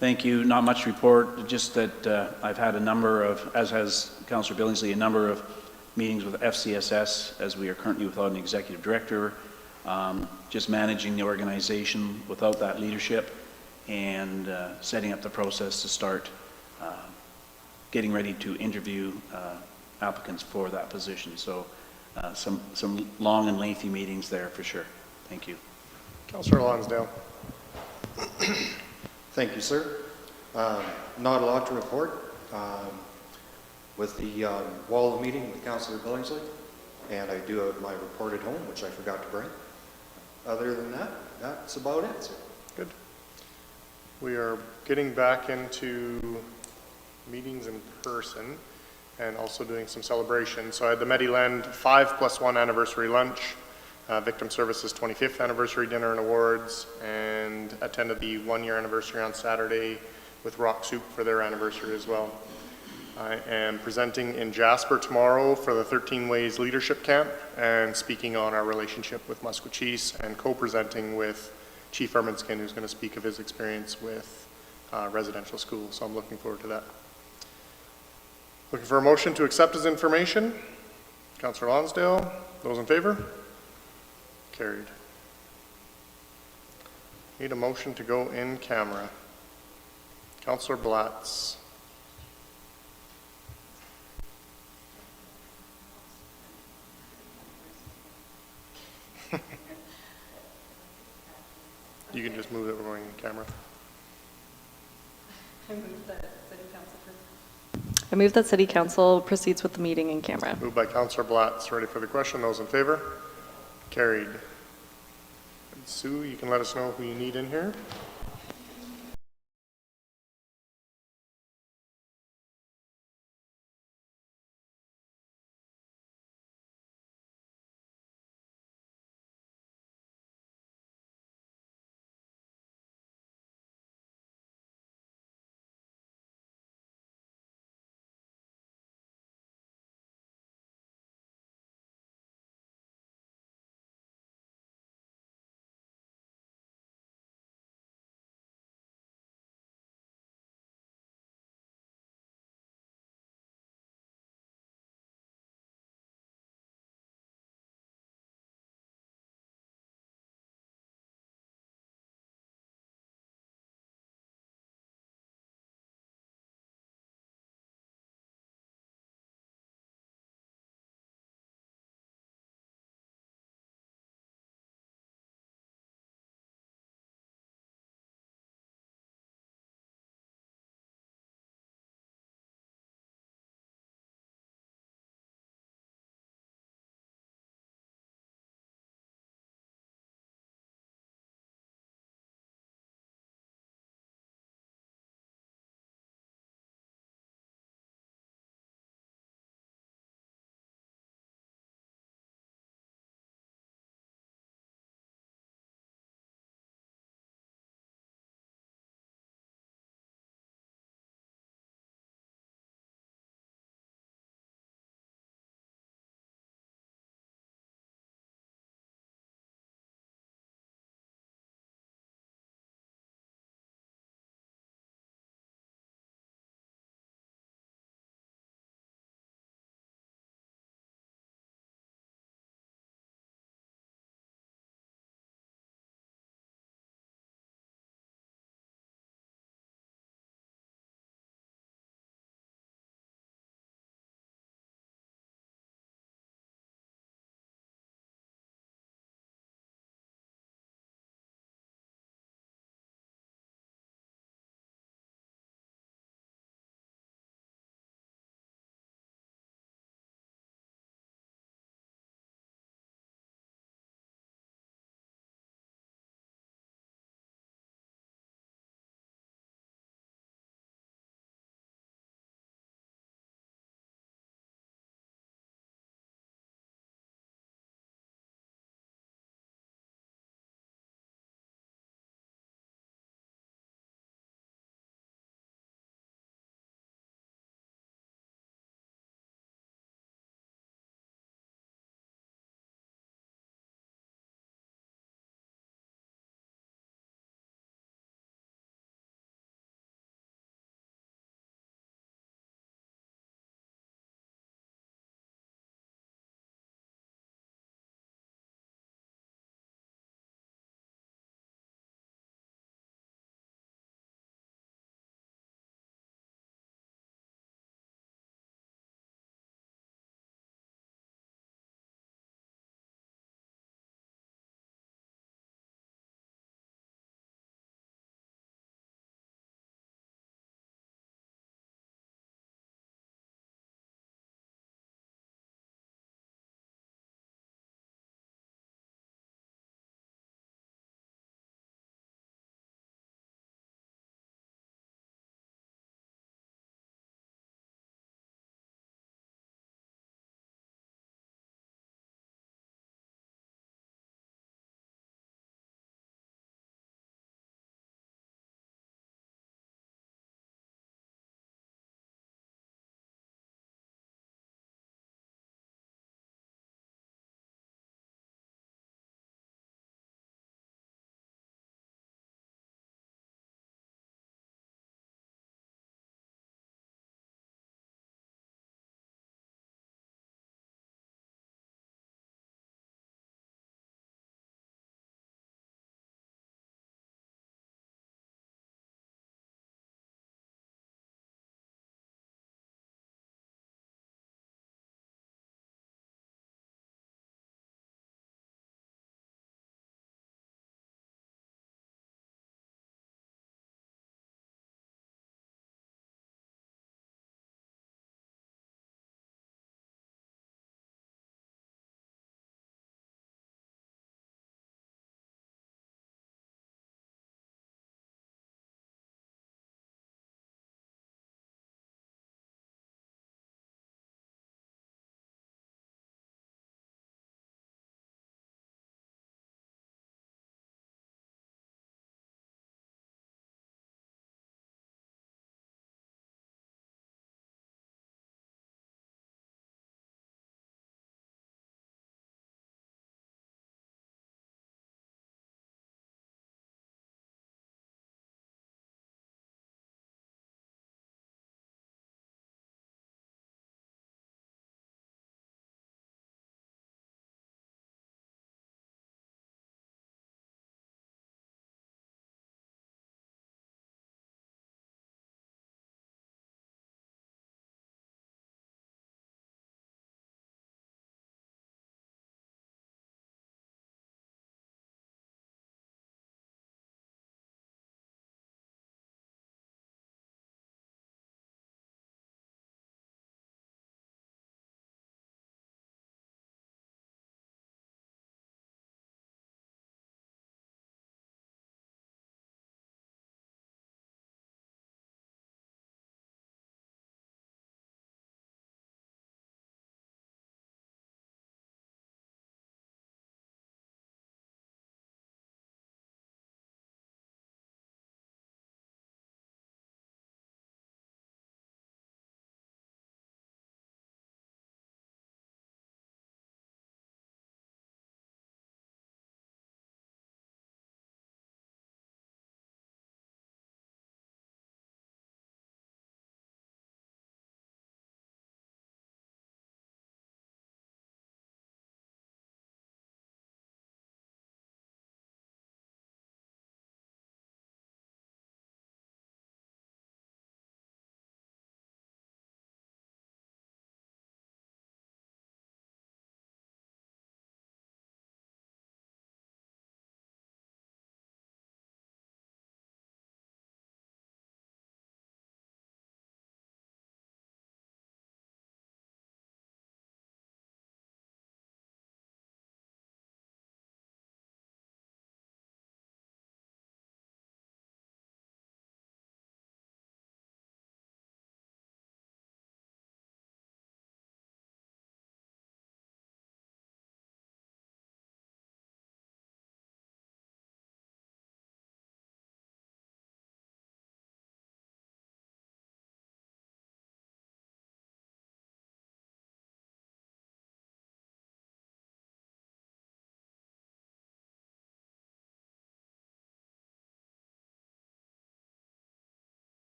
Thank you. Not much to report, just that I've had a number of, as has Councillor Billingsley, a number of meetings with FCSS, as we are currently without an executive director, just managing the organization without that leadership, and setting up the process to start getting ready to interview applicants for that position. So some long and lengthy meetings there for sure. Thank you. Councillor Lonsdale. Thank you, sir. Not a lot to report. With the wall meeting with Councillor Billingsley, and I do have my report at home, which I forgot to bring. Other than that, that's about it. So. Good. We are getting back into meetings in person and also doing some celebrations. So I had the Mediland 5+1 anniversary lunch, Victim Services 25th anniversary dinner and awards, and attended the 1-year anniversary on Saturday with Rock Soup for their anniversary as well. I am presenting in Jasper tomorrow for the 13 Ways Leadership Camp and speaking on our relationship with Musqueam and co-presenting with Chief Erminskin, who's going to speak of his experience with residential schools. So I'm looking forward to that. Looking for a motion to accept his information. Councillor Lonsdale, those in favor? Carried. Need a motion to go in camera. Councillor Blatz. You can just move that we're going in camera. I move that City Council proceeds with the meeting in camera. Moved by Councillor Blatz. Ready for the question? Those in favor? Carried. And Sue, you can let us know who you need in here.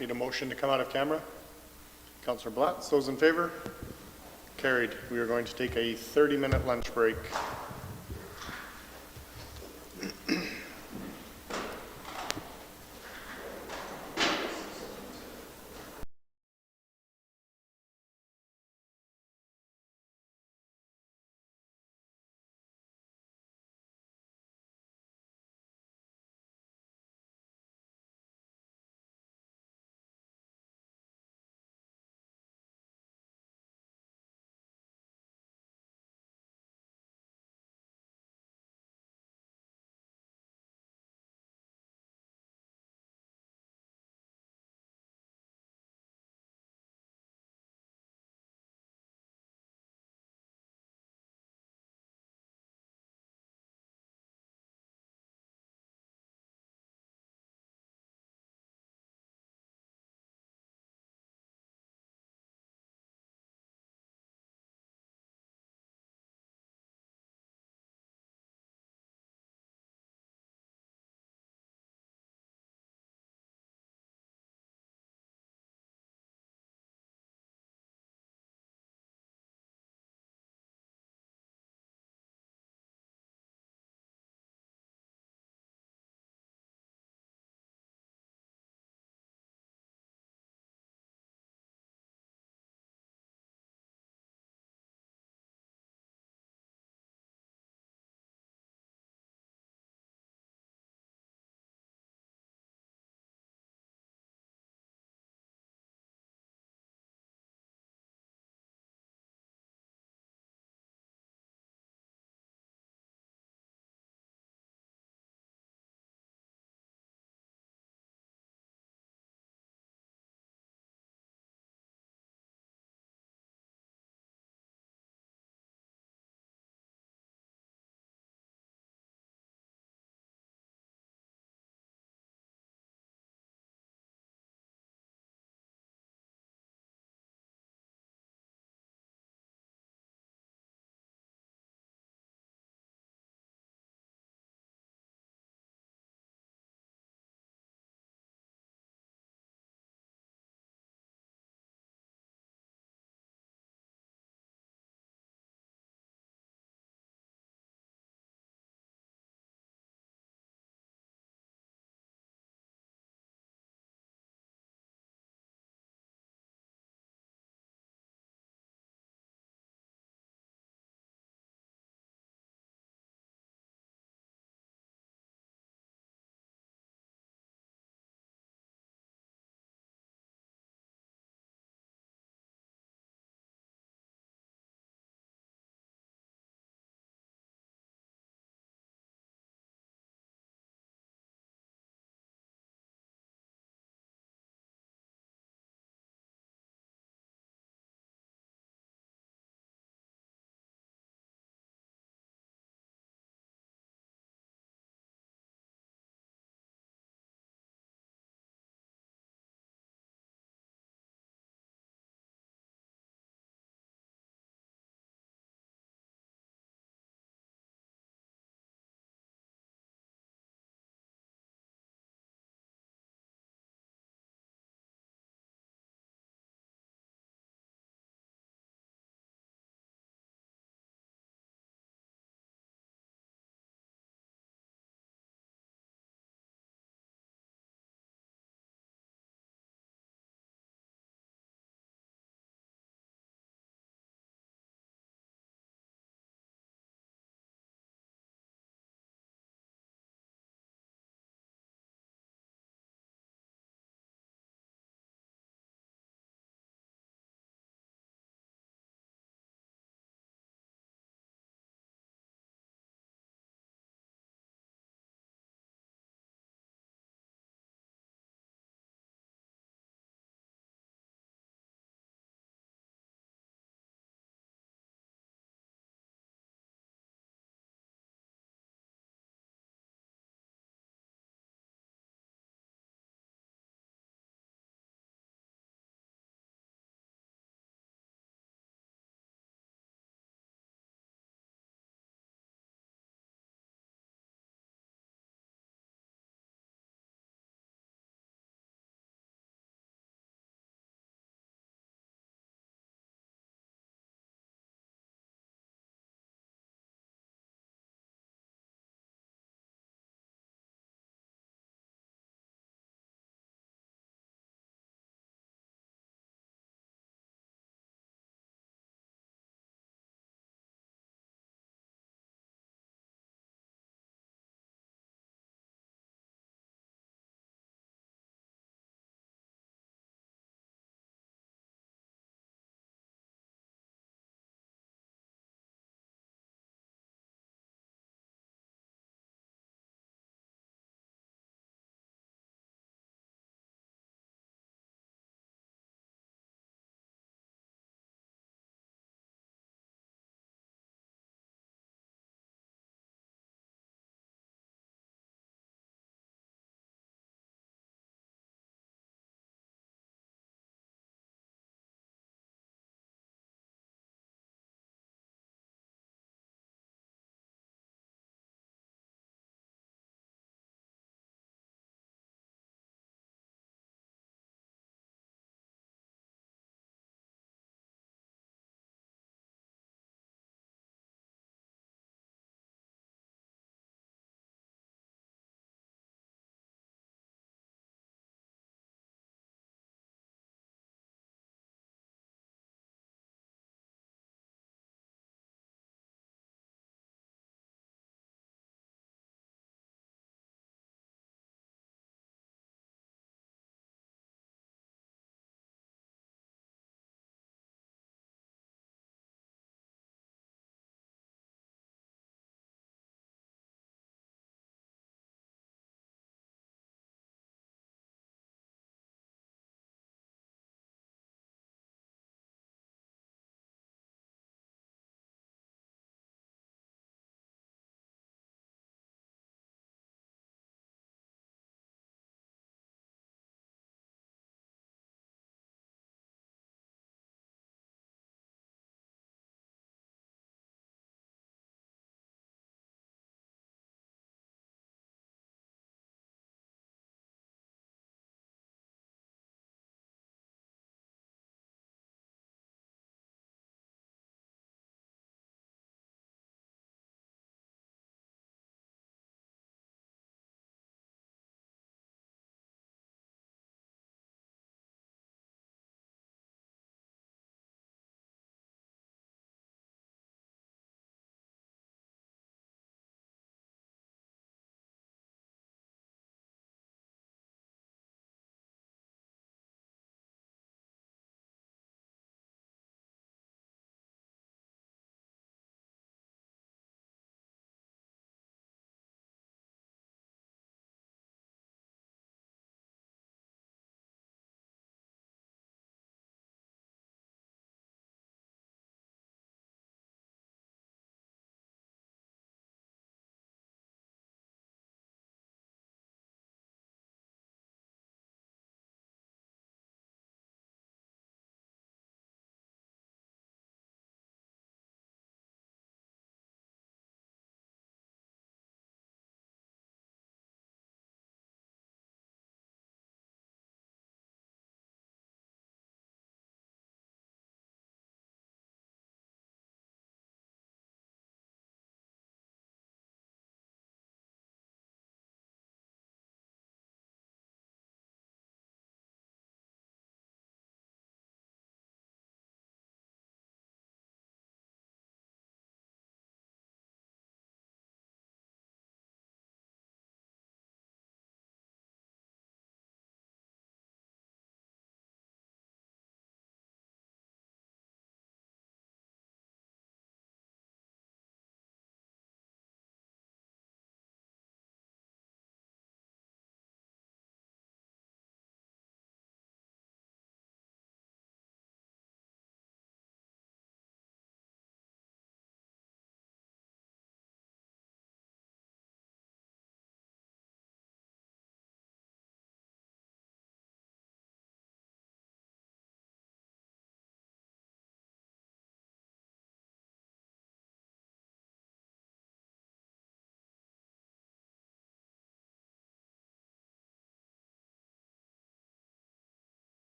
Need a motion to come out of camera? Councillor Blatz, those in favor? Carried. We are going to take a 30-minute lunch break.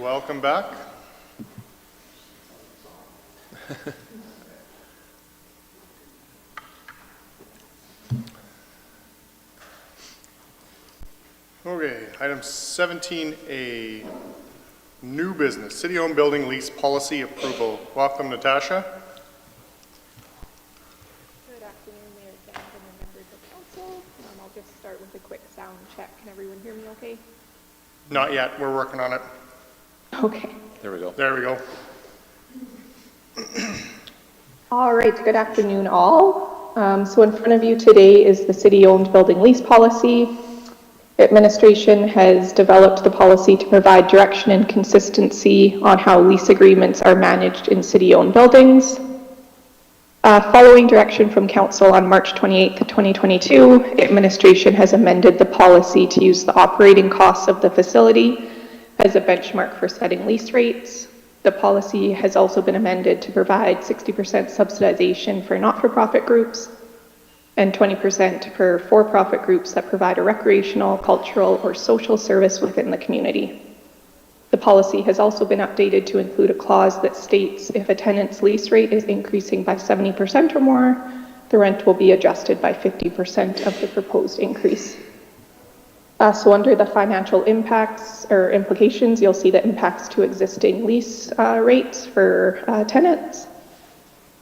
welcome back. Okay, item 17A, new business, city-owned building lease policy approval. Welcome, Natasha. Good afternoon, Mayor Kent and members of council. I'll just start with a quick sound check. Can everyone hear me okay? Not yet, we're working on it. Okay. There we go. There we go. All right, good afternoon all. So in front of you today is the city-owned building lease policy. Administration has developed the policy to provide direction and consistency on how lease agreements are managed in city-owned buildings. Following direction from Council on March 28th, 2022, administration has amended the policy to use the operating costs of the facility as a benchmark for setting lease rates. The policy has also been amended to provide 60% subsidization for not-for-profit groups and 20% for for-profit groups that provide a recreational, cultural, or social service within the community. The policy has also been updated to include a clause that states if a tenant's lease rate is increasing by 70% or more, the rent will be adjusted by 50% of the proposed increase. So under the financial impacts or implications, you'll see the impacts to existing lease rates for tenants.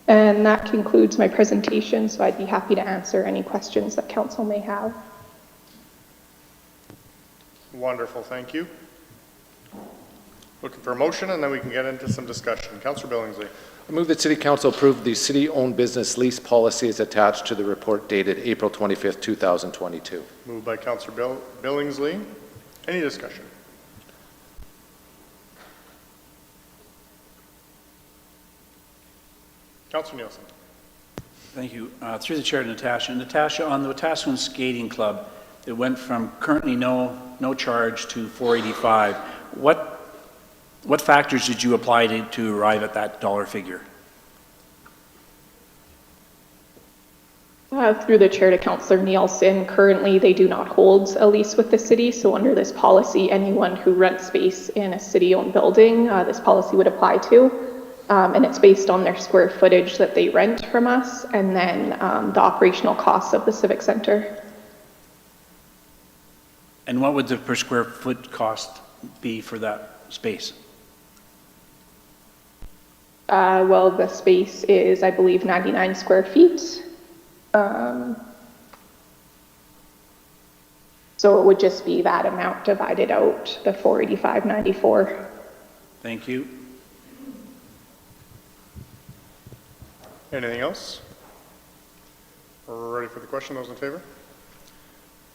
And that concludes my presentation, so I'd be happy to answer any questions that council may have. Wonderful, thank you. Looking for a motion, and then we can get into some discussion. Councillor Billingsley. I move that City Council approve the city-owned business lease policy as attached to the report dated April 25th, 2022. Moved by Councillor Billingsley. Any discussion? Councillor Nielsen. Thank you. Through the chair to Natasha. Natasha, on the Wetaskiwin Skating Club, it went from currently no charge to $485. What factors did you apply to arrive at that dollar figure? Through the chair to Councillor Nielsen, currently they do not hold a lease with the city, so under this policy, anyone who rents space in a city-owned building, this policy would apply to. And it's based on their square footage that they rent from us, and then the operational costs of the Civic Center. And what would the per square foot cost be for that space? Well, the space is, I believe, 99 square feet. So it would just be that amount divided out, the $485.94. Thank you. Anything else? We're ready for the question. Those in favor?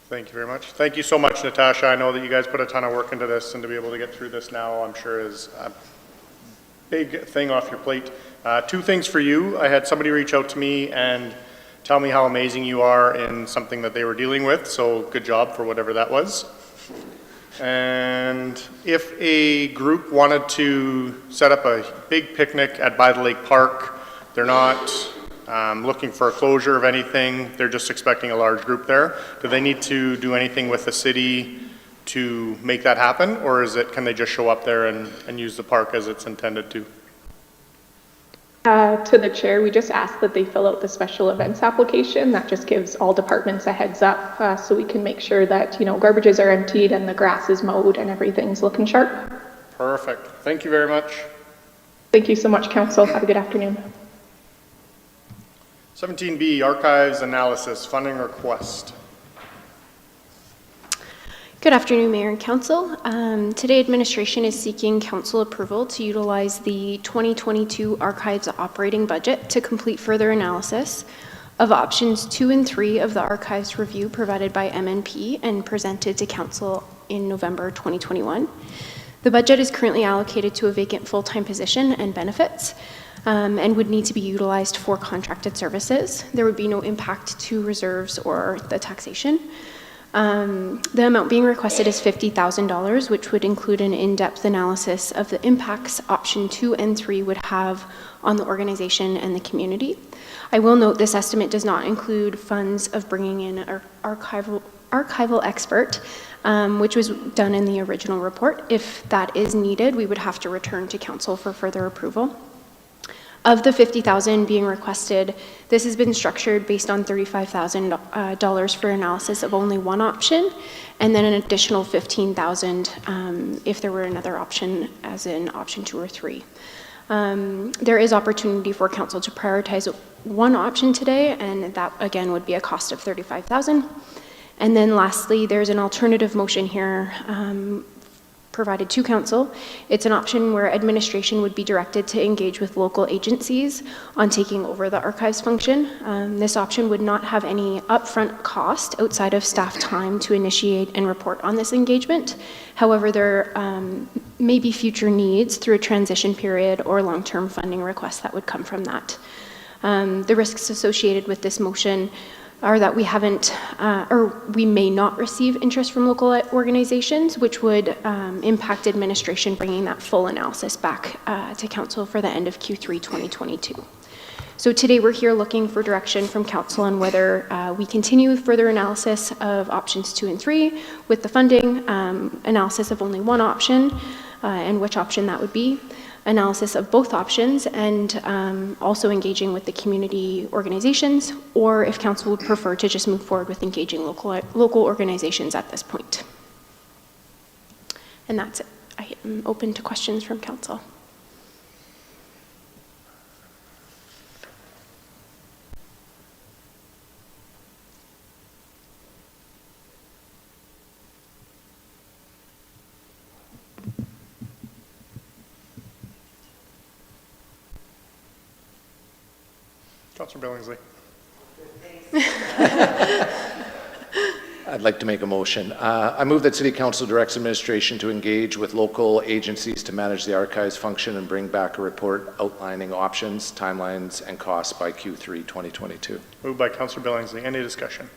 Thank you very much. Thank you so much, Natasha. I know that you guys put a ton of work into this, and to be able to get through this now, I'm sure is a big thing off your plate. Two things for you. I had somebody reach out to me and tell me how amazing you are in something that they were dealing with, so good job for whatever that was. And if a group wanted to set up a big picnic at By the Lake Park, they're not looking for a closure of anything, they're just expecting a large group there, do they need to do anything with the city to make that happen, or can they just show up there and use the park as it's intended to? To the chair, we just ask that they fill out the special events application. That just gives all departments a heads up so we can make sure that, garbages are emptied and the grass is mowed and everything's looking sharp. Perfect. Thank you very much. Thank you so much, council. Have a good afternoon. 17B, Archives Analysis, Funding Request. Good afternoon, Mayor and Council. Today, administration is seeking council approval to utilize the 2022 Archives operating budget to complete further analysis of options 2 and 3 of the Archives review provided by MNP and presented to council in November 2021. The budget is currently allocated to a vacant full-time position and benefits, and would need to be utilized for contracted services. There would be no impact to reserves or the taxation. The amount being requested is $50,000, which would include an in-depth analysis of the impacts option 2 and 3 would have on the organization and the community. I will note this estimate does not include funds of bringing in archival expert, which was done in the original report. If that is needed, we would have to return to council for further approval. Of the $50,000 being requested, this has been structured based on $35,000 for analysis of only one option, and then an additional $15,000 if there were another option, as in option 2 or 3. There is opportunity for council to prioritize one option today, and that again would be a cost of $35,000. And then lastly, there's an alternative motion here provided to council. It's an option where administration would be directed to engage with local agencies on taking over the archives function. This option would not have any upfront cost outside of staff time to initiate and report on this engagement. However, there may be future needs through a transition period or long-term funding requests that would come from that. The risks associated with this motion are that we haven't, or we may not receive interest from local organizations, which would impact administration bringing that full analysis back to council for the end of Q3 2022. So today we're here looking for direction from council on whether we continue with further analysis of options 2 and 3 with the funding, analysis of only one option, and which option that would be, analysis of both options, and also engaging with the community organizations, or if council would prefer to just move forward with engaging local organizations at this point. And that's it. I am open to questions from council. Councillor Billingsley. I'd like to make a motion. I move that City Council directs administration to engage with local agencies to manage the archives function and bring back a report outlining options, timelines, and costs by Q3 2022. Moved by Councillor Billingsley. Any discussion?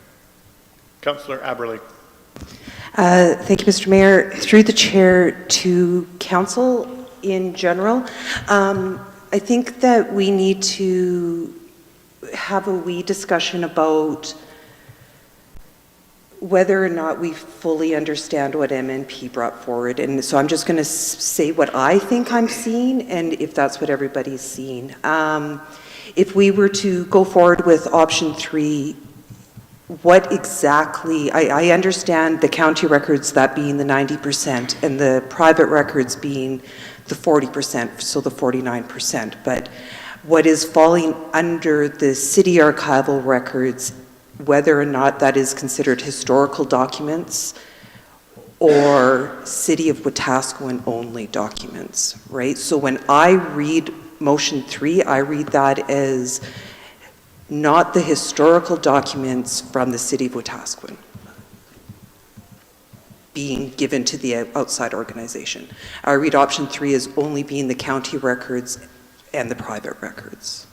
Councillor Aberley. Thank you, Mr. Mayor. Through the chair to council in general, I think that we need to have a wee discussion about whether or not we fully understand what MNP brought forward. And so I'm just going to say what I think I'm seeing, and if that's what everybody's seeing. If we were to go forward with option 3, what exactly, I understand the county records, that being the 90%, and the private records being the 40%, so the 49%. But what is falling under the city archival records, whether or not that is considered historical documents or City of Wetaskiwin only documents, right? So when I read motion 3, I read that as not the historical documents from the City of Wetaskiwin being given to the outside organization. I read option 3 as only being the county records and the private records.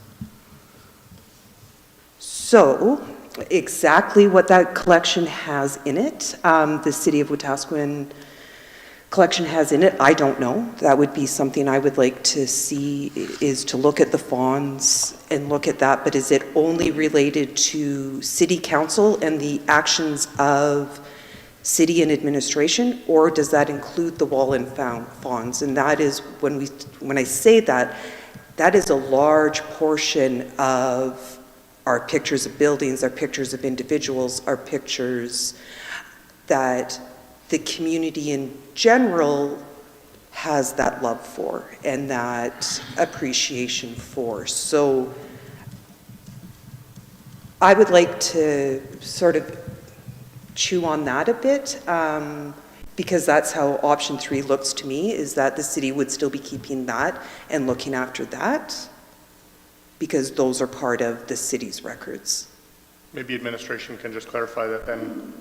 So exactly what that collection has in it, the City of Wetaskiwin collection has in it, I don't know. That would be something I would like to see, is to look at the fonds and look at that, but is it only related to City Council and the actions of City and administration, or does that include the wall and found fonds? And that is, when I say that, that is a large portion of our pictures of buildings, our pictures of individuals, our pictures that the community in general has that love for and that appreciation for. So I would like to sort of chew on that a bit, because that's how option 3 looks to me, is that the city would still be keeping that and looking after that, because those are part of the city's records. Maybe administration can just clarify that then.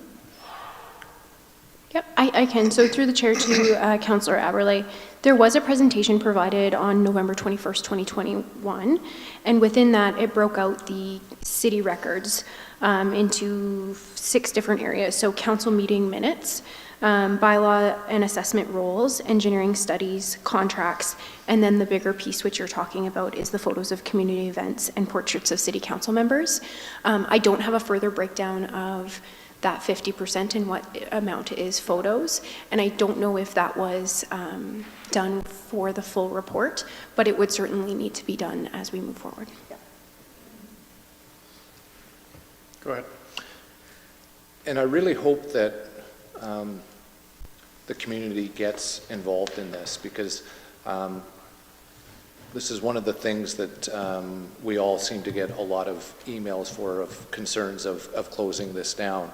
Yep, I can. So through the chair to Councillor Aberley, there was a presentation provided on November 21st, 2021, and within that it broke out the city records into 6 different areas. So council meeting minutes, bylaw and assessment roles, engineering studies, contracts, and then the bigger piece which you're talking about is the photos of community events and portraits of city council members. I don't have a further breakdown of that 50% and what amount is photos. And I don't know if that was done for the full report, but it would certainly need to be done as we move forward. Go ahead. And I really hope that the community gets involved in this, because this is one of the things that we all seem to get a lot of emails for, of concerns of closing this down.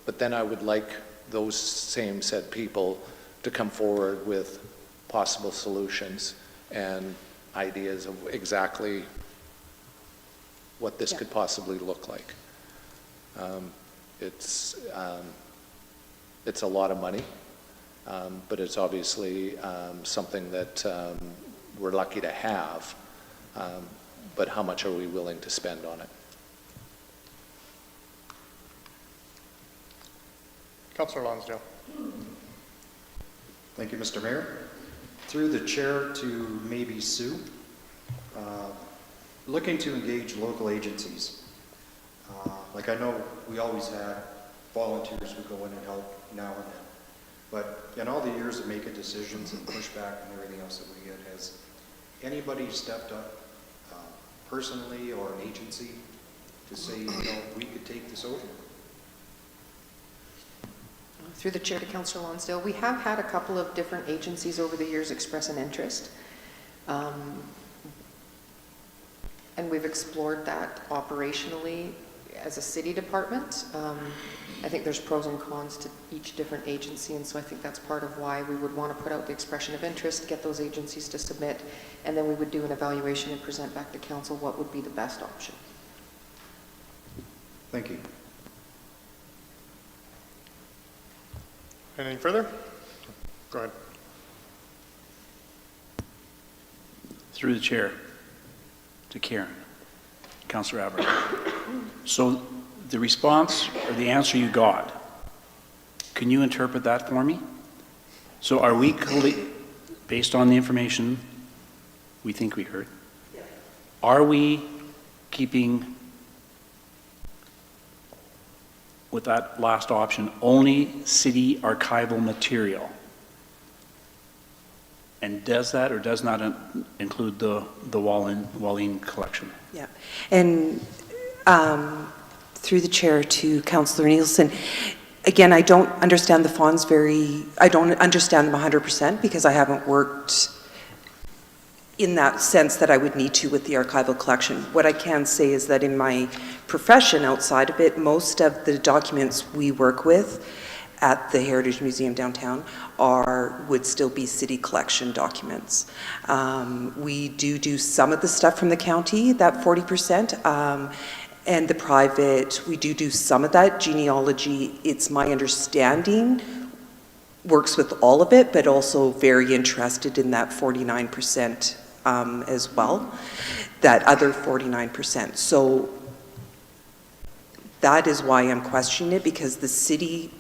But then I would like those same said people to come forward with possible solutions and ideas of exactly what this could possibly look like. It's a lot of money, but it's obviously something that we're lucky to have, but how much are we willing to spend on it? Councillor Lonsdale. Thank you, Mr. Mayor. Through the chair to maybe Sue, looking to engage local agencies. Like I know we always had volunteers who go in and help now and then, but in all the years of making decisions and pushback and everything else that we get, has anybody stepped up personally or an agency to say, you know, we could take this over? Through the chair to Councillor Lonsdale, we have had a couple of different agencies over the years express an interest. And we've explored that operationally as a city department. I think there's pros and cons to each different agency, and so I think that's part of why we would want to put out the expression of interest, get those agencies to submit, and then we would do an evaluation and present back to council what would be the best option. Thank you. Anything further? Go ahead. Through the chair to Karen, Councillor Abbott. So the response or the answer you got, can you interpret that for me? So are we, based on the information we think we heard, are we keeping, with that last option, only city archival material? And does that or does not include the Wallin collection? Yeah, and through the chair to Councillor Nielsen, again, I don't understand the funds I don't understand them 100% because I haven't worked in that sense that I would need to with the archival collection. What I can say is that in my profession outside of it, most of the documents we work with at the Heritage Museum downtown would still be city collection documents. We do some of the stuff from the county, that 40%, and the private, we do some of that. Genealogy, it's my understanding, works with all of it, but also very interested in that 49% as well, that other 49%. So that is why I'm questioning it, because the city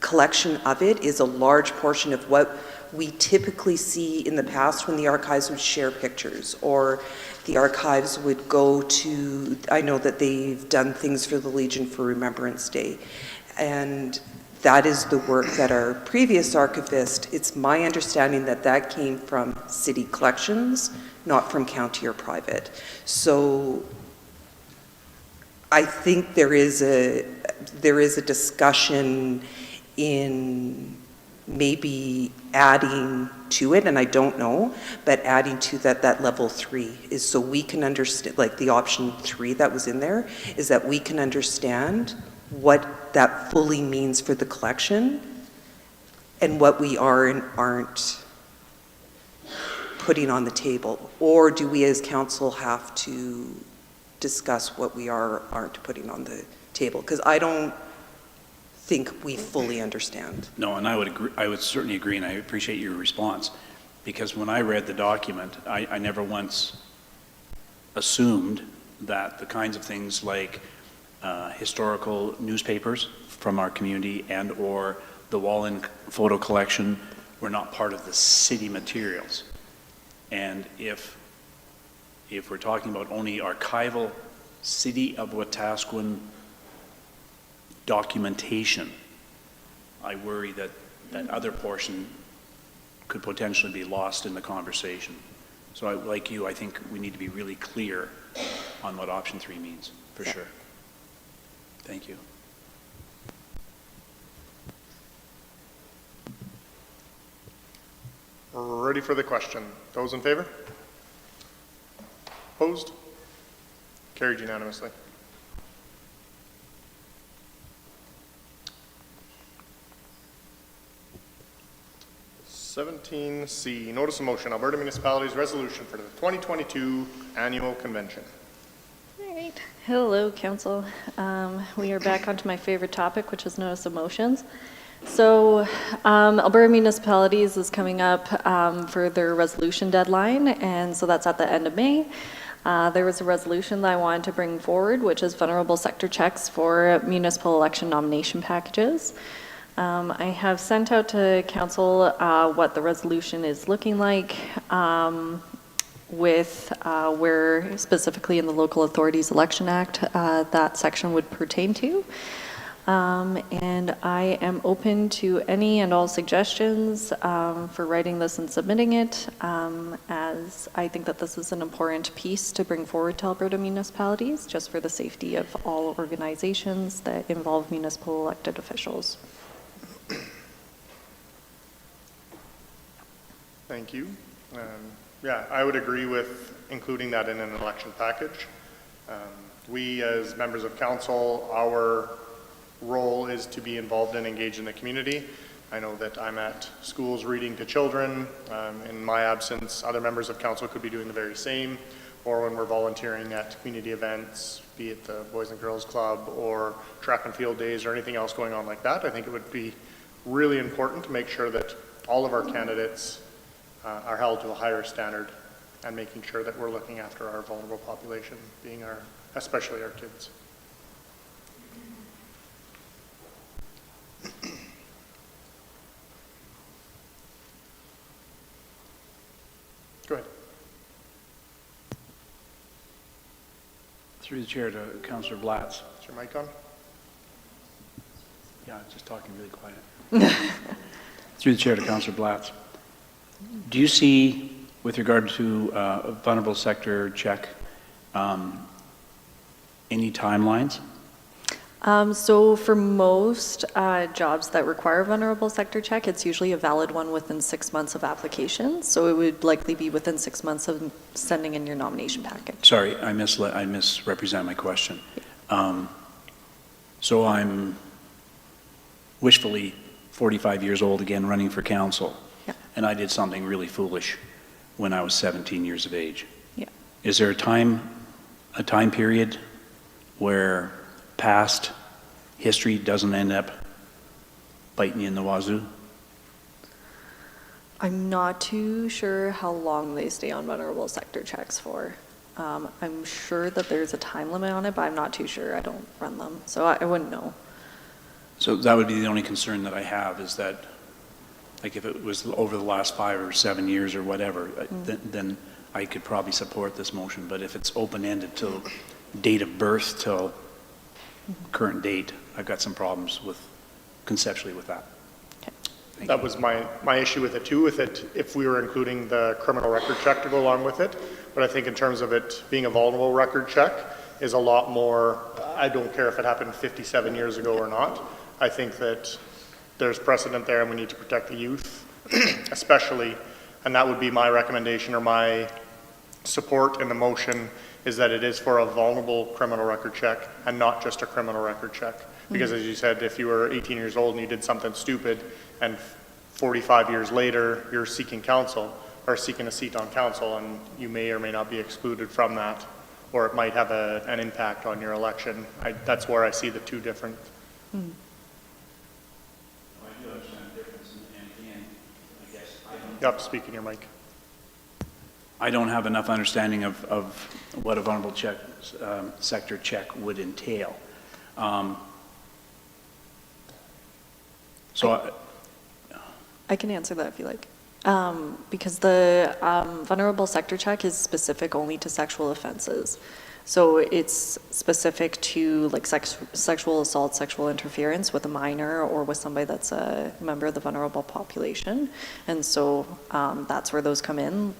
collection of it is a large portion of what we typically see in the past when the archives would share pictures or the archives would go to, I know that they've done things for the Legion for Remembrance Day, and that is the work that our previous archivist, it's my understanding that that came from city collections, not from county or private. So I think there is a discussion in maybe adding to it, and I don't know, but adding to that level 3 is so we can understand, like the option 3 that was in there, is that we can understand what that fully means for the collection and what we are and aren't putting on the table. Or do we as council have to discuss what we are or aren't putting on the table? Because I don't think we fully understand. No, and I would agree, I would certainly agree, and I appreciate your response, because when I read the document, I never once assumed that the kinds of things like historical newspapers from our community and or the Wallin photo collection were not part of the city materials. And if we're talking about only archival City of Wetaskiwin documentation, I worry that that other portion could potentially be lost in the conversation. So like you, I think we need to be really clear on what option 3 means, for sure. Thank you. Ready for the question. Those in favor? Opposed? Carried unanimously. (17C), notice of motion, Alberta Municipalities resolution for the 2022 annual convention. All right. Hello, Council. We are back onto my favorite topic, which is notice of motions. So Alberta Municipalities is coming up for their resolution deadline, and so that's at the end of May. There was a resolution that I wanted to bring forward, which is vulnerable sector checks for municipal election nomination packages. I have sent out to Council what the resolution is looking like with where specifically in the Local Authorities Election Act that section would pertain to. And I am open to any and all suggestions for writing this and submitting it, as I think that this is an important piece to bring forward to Alberta municipalities, just for the safety of all organizations that involve municipal elected officials. Thank you. Yeah, I would agree with including that in an election package. We, as members of council, our role is to be involved and engaged in the community. I know that I'm at schools reading to children. In my absence, other members of council could be doing the very same, or when we're volunteering at community events, be it the Boys and Girls Club or track and field days or anything else going on like that. I think it would be really important to make sure that all of our candidates are held to a higher standard, and making sure that we're looking after our vulnerable population, being especially our kids. Go ahead. Through the chair to Councillor Blatz. Is your mic on? Yeah, just talking really quiet. Through the chair to Councillor Blatz. Do you see, with regard to a vulnerable sector check, any timelines? So for most jobs that require a vulnerable sector check, it's usually a valid one within 6 months of application. So it would likely be within 6 months of sending in your nomination package. Sorry, I misrepresent my question. So I'm wishfully 45 years old again, running for council. Yeah. And I did something really foolish when I was 17 years of age. Yeah. Is there a time period where past history doesn't end up biting you in the wazoo? I'm not too sure how long they stay on vulnerable sector checks for. I'm sure that there's a time limit on it, but I'm not too sure. I don't run them, so I wouldn't know. So that would be the only concern that I have, is that, like, if it was over the last 5 or 7 years or whatever, then I could probably support this motion. But if it's open-ended till date of birth till current date, I've got some problems conceptually with that. Okay. That was my issue with it too, if we were including the criminal record check to go along with it. But I think in terms of it being a vulnerable record check is a lot more, I don't care if it happened 57 years ago or not. I think that there's precedent there and we need to protect the youth, especially, and that would be my recommendation or my support in the motion, is that it is for a vulnerable criminal record check and not just a criminal record check. Because as you said, if you were 18 years old and you did something stupid and 45 years later you're seeking counsel or seeking a seat on council, and you may or may not be excluded from that, or it might have an impact on your election. That's where I see the two different. I do understand the difference, and again, I guess I don't... Yep, speak in your mic. I don't have enough understanding of what a vulnerable sector check would entail. I can answer that if you like. Because the vulnerable sector check is specific only to sexual offenses. So it's specific to like sexual assault, sexual interference with a minor or with somebody that's a member of the vulnerable population. And so that's where those come in.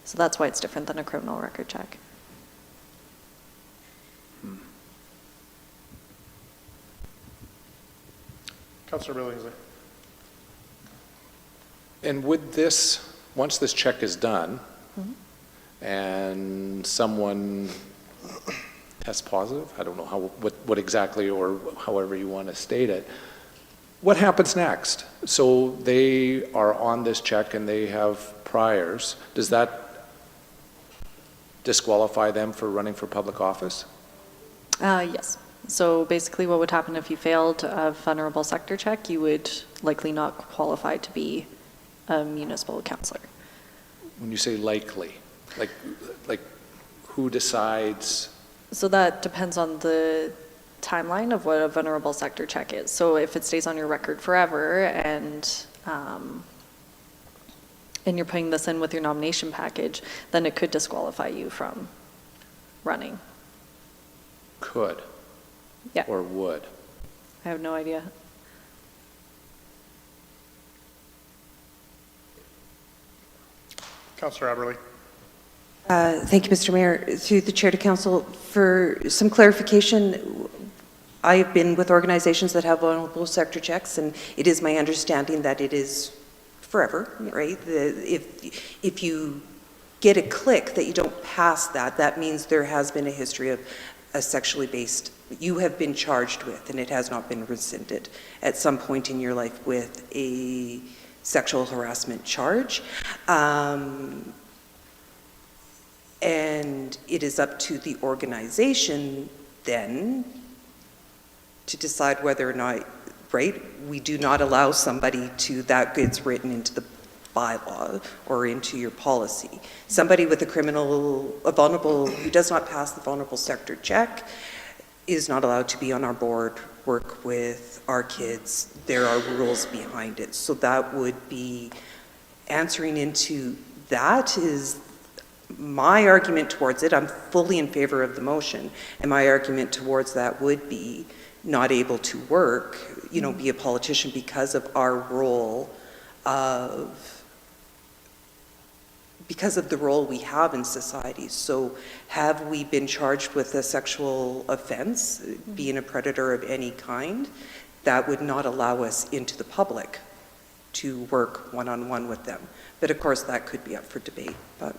So that's why it's different than a criminal record check. Councillor Billingsley. And would this, once this check is done, and someone tests positive, I don't know what exactly or however you want to state it, what happens next? So they are on this check and they have priors. Does that disqualify them for running for public office? Yes. So basically what would happen if you failed a vulnerable sector check, you would likely not qualify to be a municipal councillor. When you say likely, like who decides? So that depends on the timeline of what a vulnerable sector check is. So if it stays on your record forever and you're putting this in with your nomination package, then it could disqualify you from running. Could? Yeah. Or would? I have no idea. Councillor Aberley. Thank you, Mr. Mayor. Through the Chair to Council, for some clarification, I've been with organizations that have vulnerable sector checks, and it is my understanding that it is forever, right? If you get a click that you don't pass that, that means there has been a history of a sexually based, you have been charged with, and it has not been rescinded at some point in your life with a sexual harassment charge. And it is up to the organization then to decide whether or not, right, we do not allow somebody to, that gets written into the bylaw or into your policy. Somebody with a vulnerable, who does not pass the vulnerable sector check is not allowed to be on our board, work with our kids. There are rules behind it. So that would be answering into that is my argument towards it. I'm fully in favor of the motion, and my argument towards that would be not able to work, you know, be a politician because of our role because of the role we have in society. So have we been charged with a sexual offense, being a predator of any kind? That would not allow us into the public to work one-on-one with them. But of course that could be up for debate. But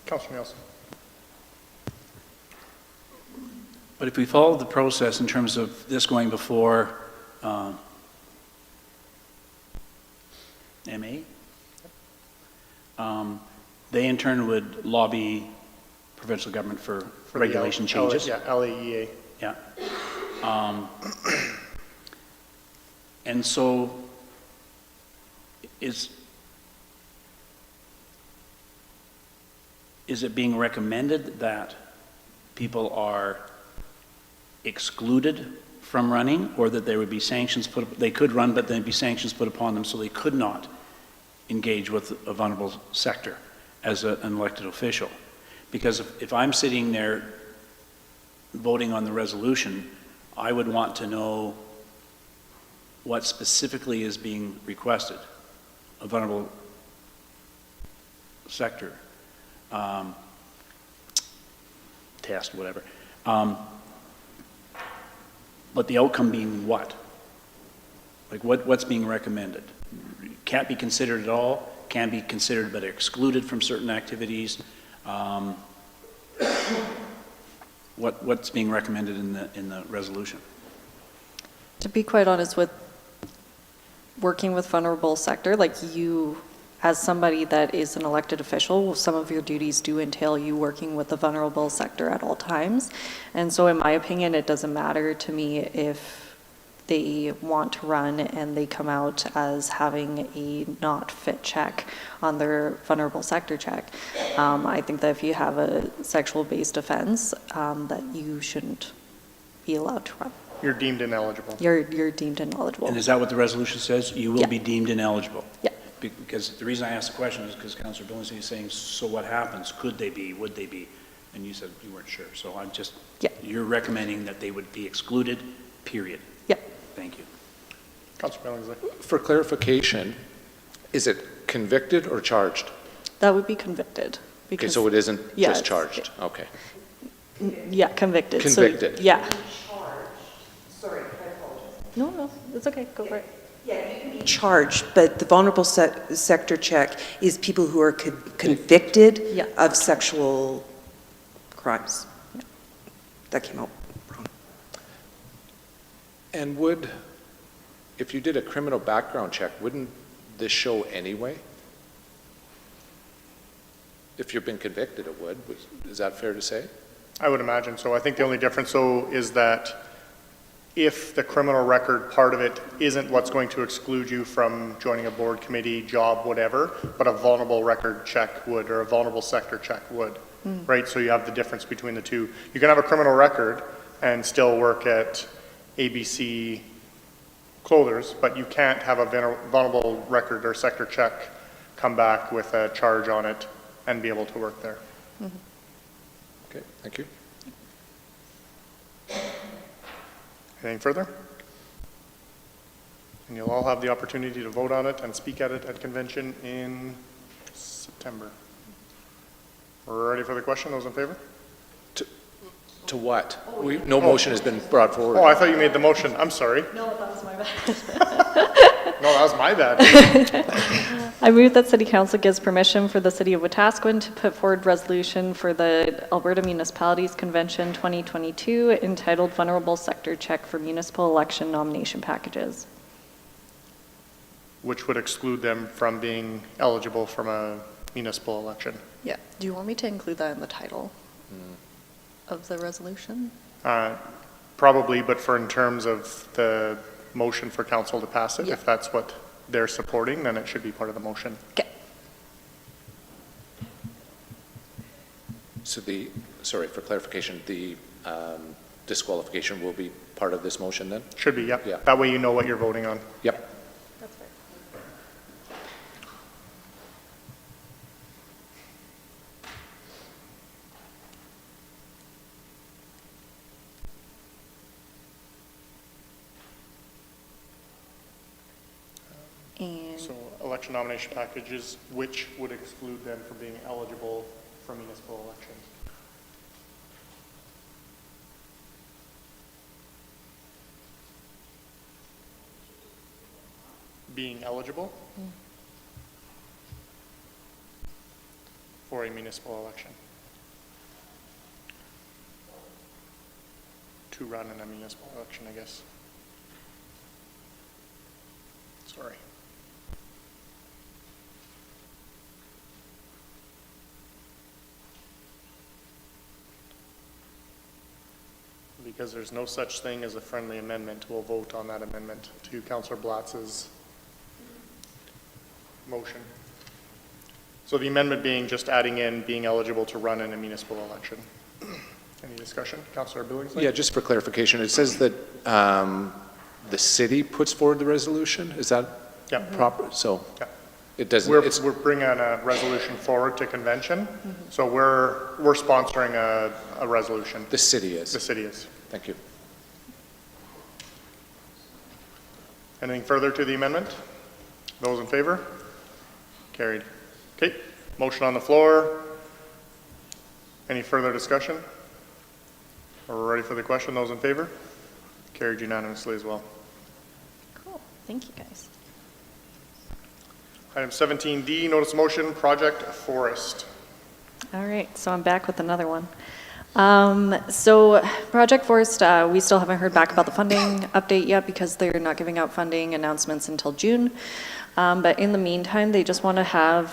Councillor Nielsen. But if we follow the process in terms of this going before MA, they in turn would lobby provincial government for regulation changes. Yeah, LAEA. Yeah. And so is it being recommended that people are excluded from running, or that there would be sanctions put, they could run, but there'd be sanctions put upon them so they could not engage with a vulnerable sector as an elected official? Because if I'm sitting there voting on the resolution, I would want to know what specifically is being requested, a vulnerable sector test, whatever. But the outcome being what? Like what's being recommended? Can't be considered at all, can be considered but excluded from certain activities. What's being recommended in the resolution? To be quite honest, with working with vulnerable sector, like you, as somebody that is an elected official, some of your duties do entail you working with the vulnerable sector at all times. And so in my opinion, it doesn't matter to me if they want to run and they come out as having a not fit check on their vulnerable sector check. I think that if you have a sexual based offense, that you shouldn't be allowed to run. You're deemed ineligible. You're deemed ineligible. And is that what the resolution says? You will Yeah. be deemed ineligible? Yeah. because the reason I asked the question is because Councillor Billingsley is saying, so what happens? Could they be? Would they be? And you said you weren't sure. So I'm just, Yeah. you're recommending that they would be excluded, period. Yep. Thank you. Councillor Billingsley. For clarification, is it convicted or charged? That would be convicted. Okay, Because, so it isn't yeah, just it's- charged? Okay. yeah, convicted. So, Convicted. yeah. Sorry, I apologize. No, it's okay. Go for it. Charged, but the vulnerable sector check is people who are convicted Yeah. of sexual crimes. That came out wrong. And if you did a criminal background check, wouldn't this show anyway? If you've been convicted, it would. Is that fair to say? I would imagine so. I think the only difference, though, is that if the criminal record part of it isn't what's going to exclude you from joining a board, committee, job, whatever, but a vulnerable record check would, or a vulnerable sector check would, right? So you have the difference between the two. You can have a criminal record and still work at ABC Clothers, but you can't have a vulnerable record or sector check come back with a charge on it and be able to work there. Okay, thank you. Anything further? And you'll all have the opportunity to vote on it and speak at it at convention in September. We're ready for the question, those in favor? To what? No motion has been brought forward. Oh, I thought you made the motion, I'm sorry. No, that was my bad. No, that was my bad. I move that City Council gives permission for the City of Wetaskiwin to put forward resolution for the Alberta Municipalities Convention 2022 entitled Vulnerable Sector Check for Municipal Election Nomination Packages. Which would exclude them from being eligible from a municipal election. Yeah. Do you want me to include that in the title of the resolution? Probably, but for in terms of the motion for council to pass it, Yeah. if that's what they're supporting, then it should be part of the motion. Okay. So sorry, for clarification, the disqualification will be part of this motion then? Should be, yep. Yeah. That way you know what you're voting on. Yep. That's fair. And So election nomination packages, which would exclude them from being eligible for municipal elections? Being eligible for a municipal election. To run in a municipal election, I guess. Sorry. Because there's no such thing as a friendly amendment, we'll vote on that amendment to Councillor Blatz's motion. So the amendment being just adding in being eligible to run in a municipal election. Any discussion? Councillor Billingsley? Yeah, just for clarification, it says that the city puts forward the resolution? Is that Yep. proper? So Yep. it doesn't, We're bringing a resolution forward to convention, so we're sponsoring a resolution. the city is. The city is. Thank you. Anything further to the amendment? Those in favor? Carried. Okay, motion on the floor. Any further discussion? Are we ready for the question? Those in favor? Carried unanimously as well. cool. Thank you, guys. Item 17D, notice of motion, Project Forest. All right, so I'm back with another one. So Project Forest, we still haven't heard back about the funding update yet because they're not giving out funding announcements until June. But in the meantime, they just want to have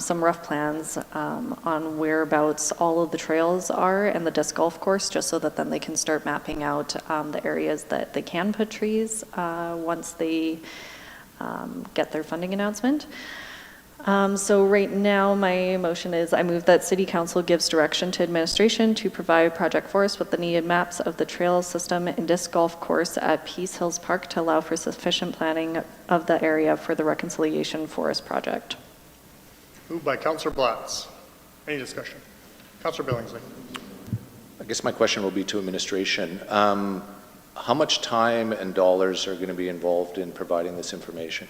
some rough plans on whereabouts all of the trails are and the disc golf course, just so that then they can start mapping out the areas that they can put trees once they get their funding announcement. So right now, my motion is I move that City Council gives direction to administration to provide Project Forest with the needed maps of the trail system and disc golf course at Peace Hills Park to allow for sufficient planning of the area for the Reconciliation Forest project. Moved by Councillor Blatz. Any discussion? Councillor Billingsley. I guess my question will be to administration. How much time and dollars are going to be involved in providing this information?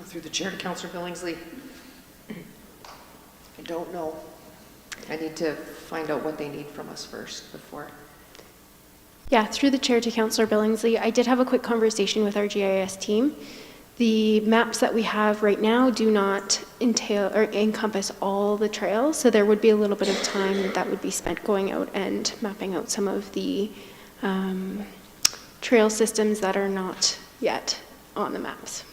Through the chair to Councillor Billingsley. I don't know. I need to find out what they need from us first before. Yeah, through the chair to Councillor Billingsley, I did have a quick conversation with our GIS team. The maps that we have right now do not entail or encompass all the trails, so there would be a little bit of time that would be spent going out and mapping out some of the trail systems that are not yet on the maps.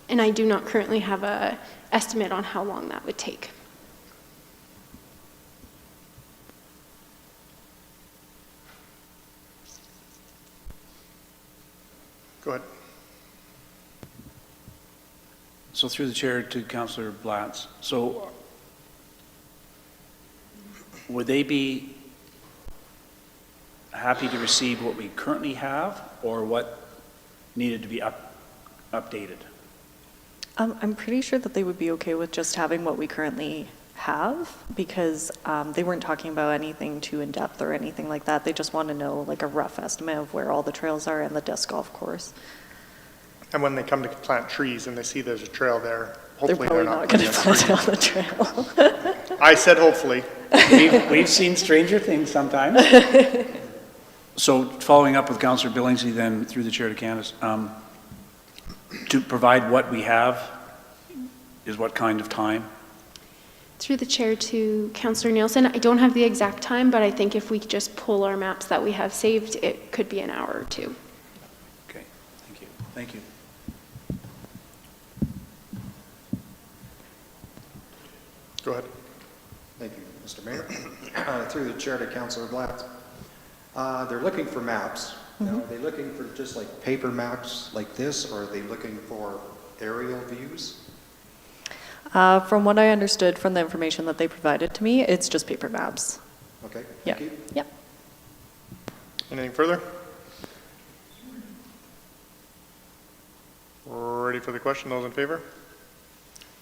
And I do not currently have an estimate on how long that would take. Go ahead. So through the chair to Councillor Blatz. So would they be happy to receive what we currently have or what needed to be updated? I'm pretty sure that they would be okay with just having what we currently have because they weren't talking about anything too in-depth or anything like that. They just want to know like a rough estimate of where all the trails are and the disc golf course. And when they come to plant trees and they see there's a trail there, They're hopefully probably not going to plant down the trail. I said hopefully. We've seen stranger things sometimes. So following up with Councillor Billingsley then through the chair to Candace, to provide what we have is what kind of time? Through the chair to Councillor Nielsen, I don't have the exact time, but I think if we just pull our maps that we have saved, it could be an hour or two. Okay, thank you. Thank you. Go ahead. Thank you, Mr. Mayor. Through the chair to Councillor Blatz. They're looking for maps. Now, are they looking for just like paper maps like this, or are they looking for aerial views? From what I understood from the information that they provided to me, it's just paper maps. Okay, Yeah. thank you. Yeah. Anything further? Ready for the question? Those in favor?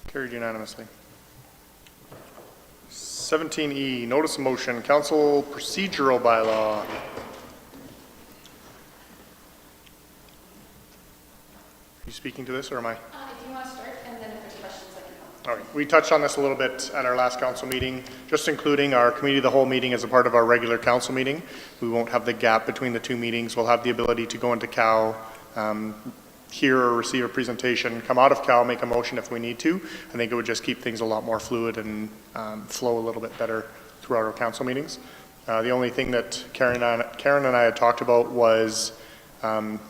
Carried unanimously. 17E, notice of motion, council procedural bylaw. Are you speaking to this or am I? If you want to start, and then if there's questions, I can help. All right, we touched on this a little bit at our last council meeting, just including our committee of the whole meeting as a part of our regular council meeting. We won't have the gap between the two meetings. We'll have the ability to go into Cal, hear or receive a presentation, come out of Cal, make a motion if we need to. I think it would just keep things a lot more fluid and flow a little bit better throughout our council meetings. The only thing that Karen and I had talked about was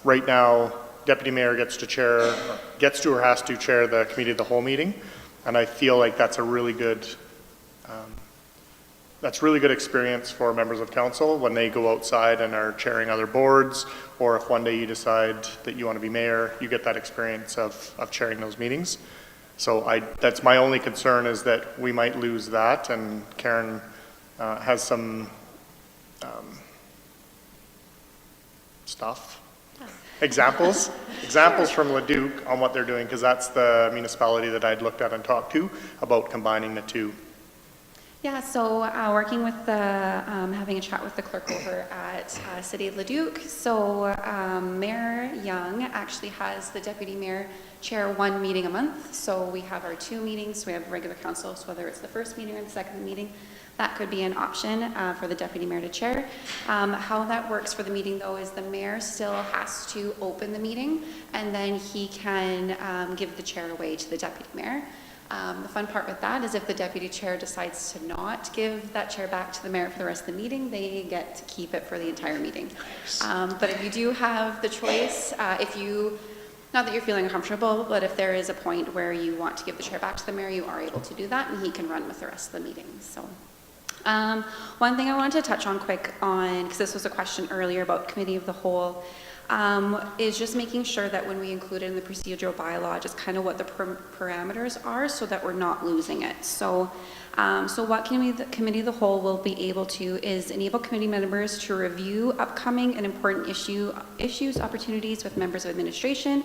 right now, Deputy Mayor gets to or has to chair the committee of the whole meeting, and I feel like that's a really good experience for members of council when they go outside and are chairing other boards, or if one day you decide that you want to be mayor, you get that experience of chairing those meetings. So that's my only concern, is that we might lose that, and Karen has some examples from Leduc on what they're doing, because that's the municipality that I'd looked at and talked to about combining the two. Yeah, so working with having a chat with the clerk over at City of Leduc. So Mayor Young actually has the deputy mayor chair one meeting a month. So we have our two meetings. We have regular council, so whether it's the first meeting or the second meeting, that could be an option for the deputy mayor to chair. How that works for the meeting, though, is the mayor still has to open the meeting, and then he can give the chair away to the deputy mayor. The fun part with that is if the deputy chair decides to not give that chair back to the mayor for the rest of the meeting, they get to keep it for the entire meeting. But if you do have the choice, not that you're feeling uncomfortable, but if there is a point where you want to give the chair back to the mayor, you are able to do that, and he can run with the rest of the meeting. So. One thing I wanted to touch on quick on, because this was a question earlier about committee of the whole, is just making sure that when we include it in the procedural bylaw, just kind of what the parameters are so that we're not losing it. So, what committee of the whole will be able to is enable committee members to review upcoming and important issues, opportunities with members of administration,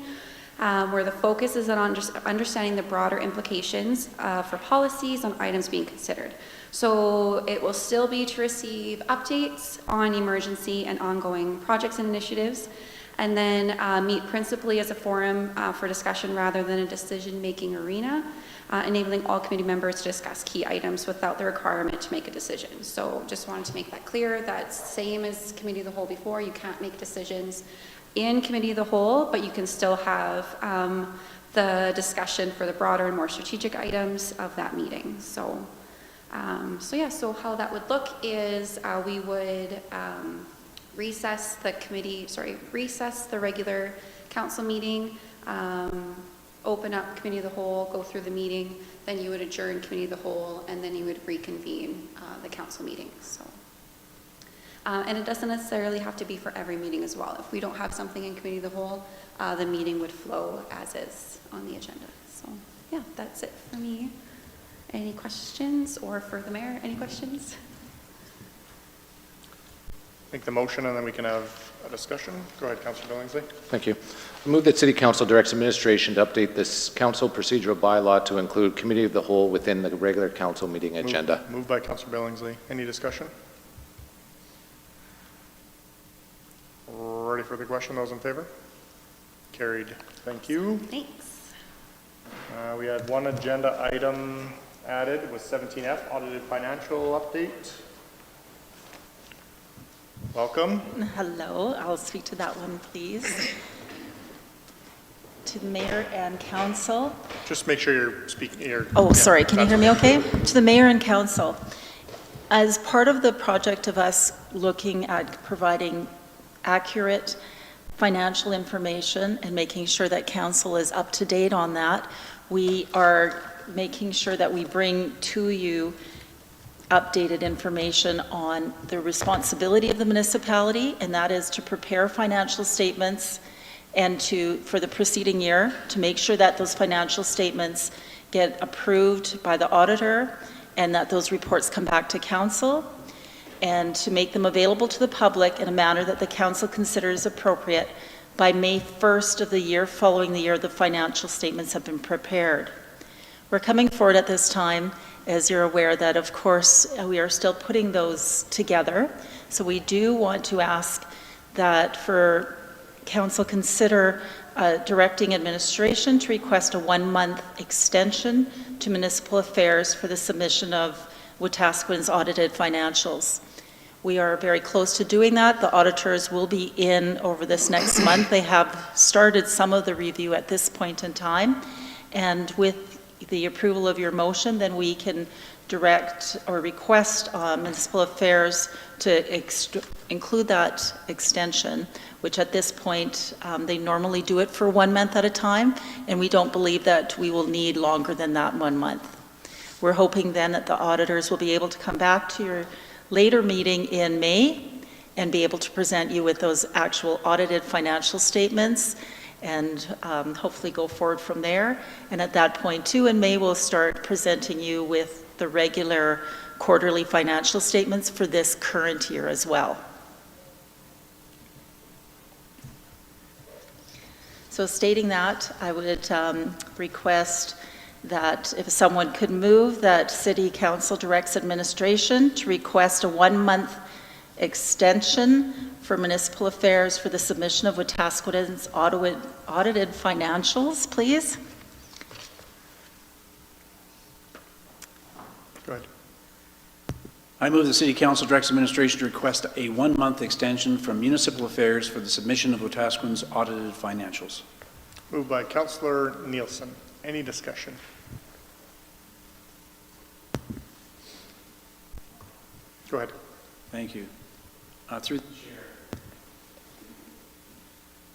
where the focus is on just understanding the broader implications for policies on items being considered. So it will still be to receive updates on emergency and ongoing projects and initiatives, and then meet principally as a forum for discussion rather than a decision-making arena, enabling all committee members to discuss key items without the requirement to make a decision. So just wanted to make that clear. That's same as committee of the whole before. You can't make decisions in committee of the whole, but you can still have the discussion for the broader and more strategic items of that meeting. So so how that would look is we would recess the regular council meeting, open up committee of the whole, go through the meeting, then you would adjourn committee of the whole, and then you would reconvene the council meeting. So, and it doesn't necessarily have to be for every meeting as well. If we don't have something in committee of the whole, the meeting would flow as is on the agenda. So yeah, that's it for me. Any questions, or for the mayor, any questions? Make the motion and then we can have a discussion. Go ahead, Councillor Billingsley. Thank you. I move that City Council directs administration to update this council procedural bylaw to include committee of the whole within the regular council meeting agenda. Moved by Councillor Billingsley. Any discussion? Ready for the question? Those in favor? Carried. Thank you. Thanks. We had one agenda item added with 17F, audited financial update. Welcome. Hello, I'll speak to that one, please. To the mayor and council. Just make sure you're speaking. Sorry, can you hear me okay? To the mayor and council. As part of the project of us looking at providing accurate financial information and making sure that council is up to date on that, we are making sure that we bring to you updated information on the responsibility of the municipality, and that is to prepare financial statements and for the preceding year, to make sure that those financial statements get approved by the auditor and that those reports come back to council, and to make them available to the public in a manner that the council considers appropriate by May 1st of the year following the year the financial statements have been prepared. We're coming forward at this time, as you're aware, that of course we are still putting those together. So we do want to ask that for council consider directing administration to request a 1-month extension to municipal affairs for the submission of Wetaskiwin's audited financials. We are very close to doing that. The auditors will be in over this next month. They have started some of the review at this point in time, and with the approval of your motion, then we can direct or request municipal affairs to include that extension, which at this point they normally do it for 1 month at a time, and we don't believe that we will need longer than that 1 month. We're hoping then that the auditors will be able to come back to your later meeting in May and be able to present you with those actual audited financial statements, and hopefully go forward from there. And at that point too, in May, we'll start presenting you with the regular quarterly financial statements for this current year as well. So stating that, I would request that if someone could move that City Council directs administration to request a 1-month extension for municipal affairs for the submission of Wetaskiwin's audited financials, please. Go ahead. I move the City Council directs administration to request a 1-month extension from municipal affairs for the submission of Wetaskiwin's audited financials. Moved by Councillor Nielsen. Any discussion? Go ahead. Thank you. Through the chair.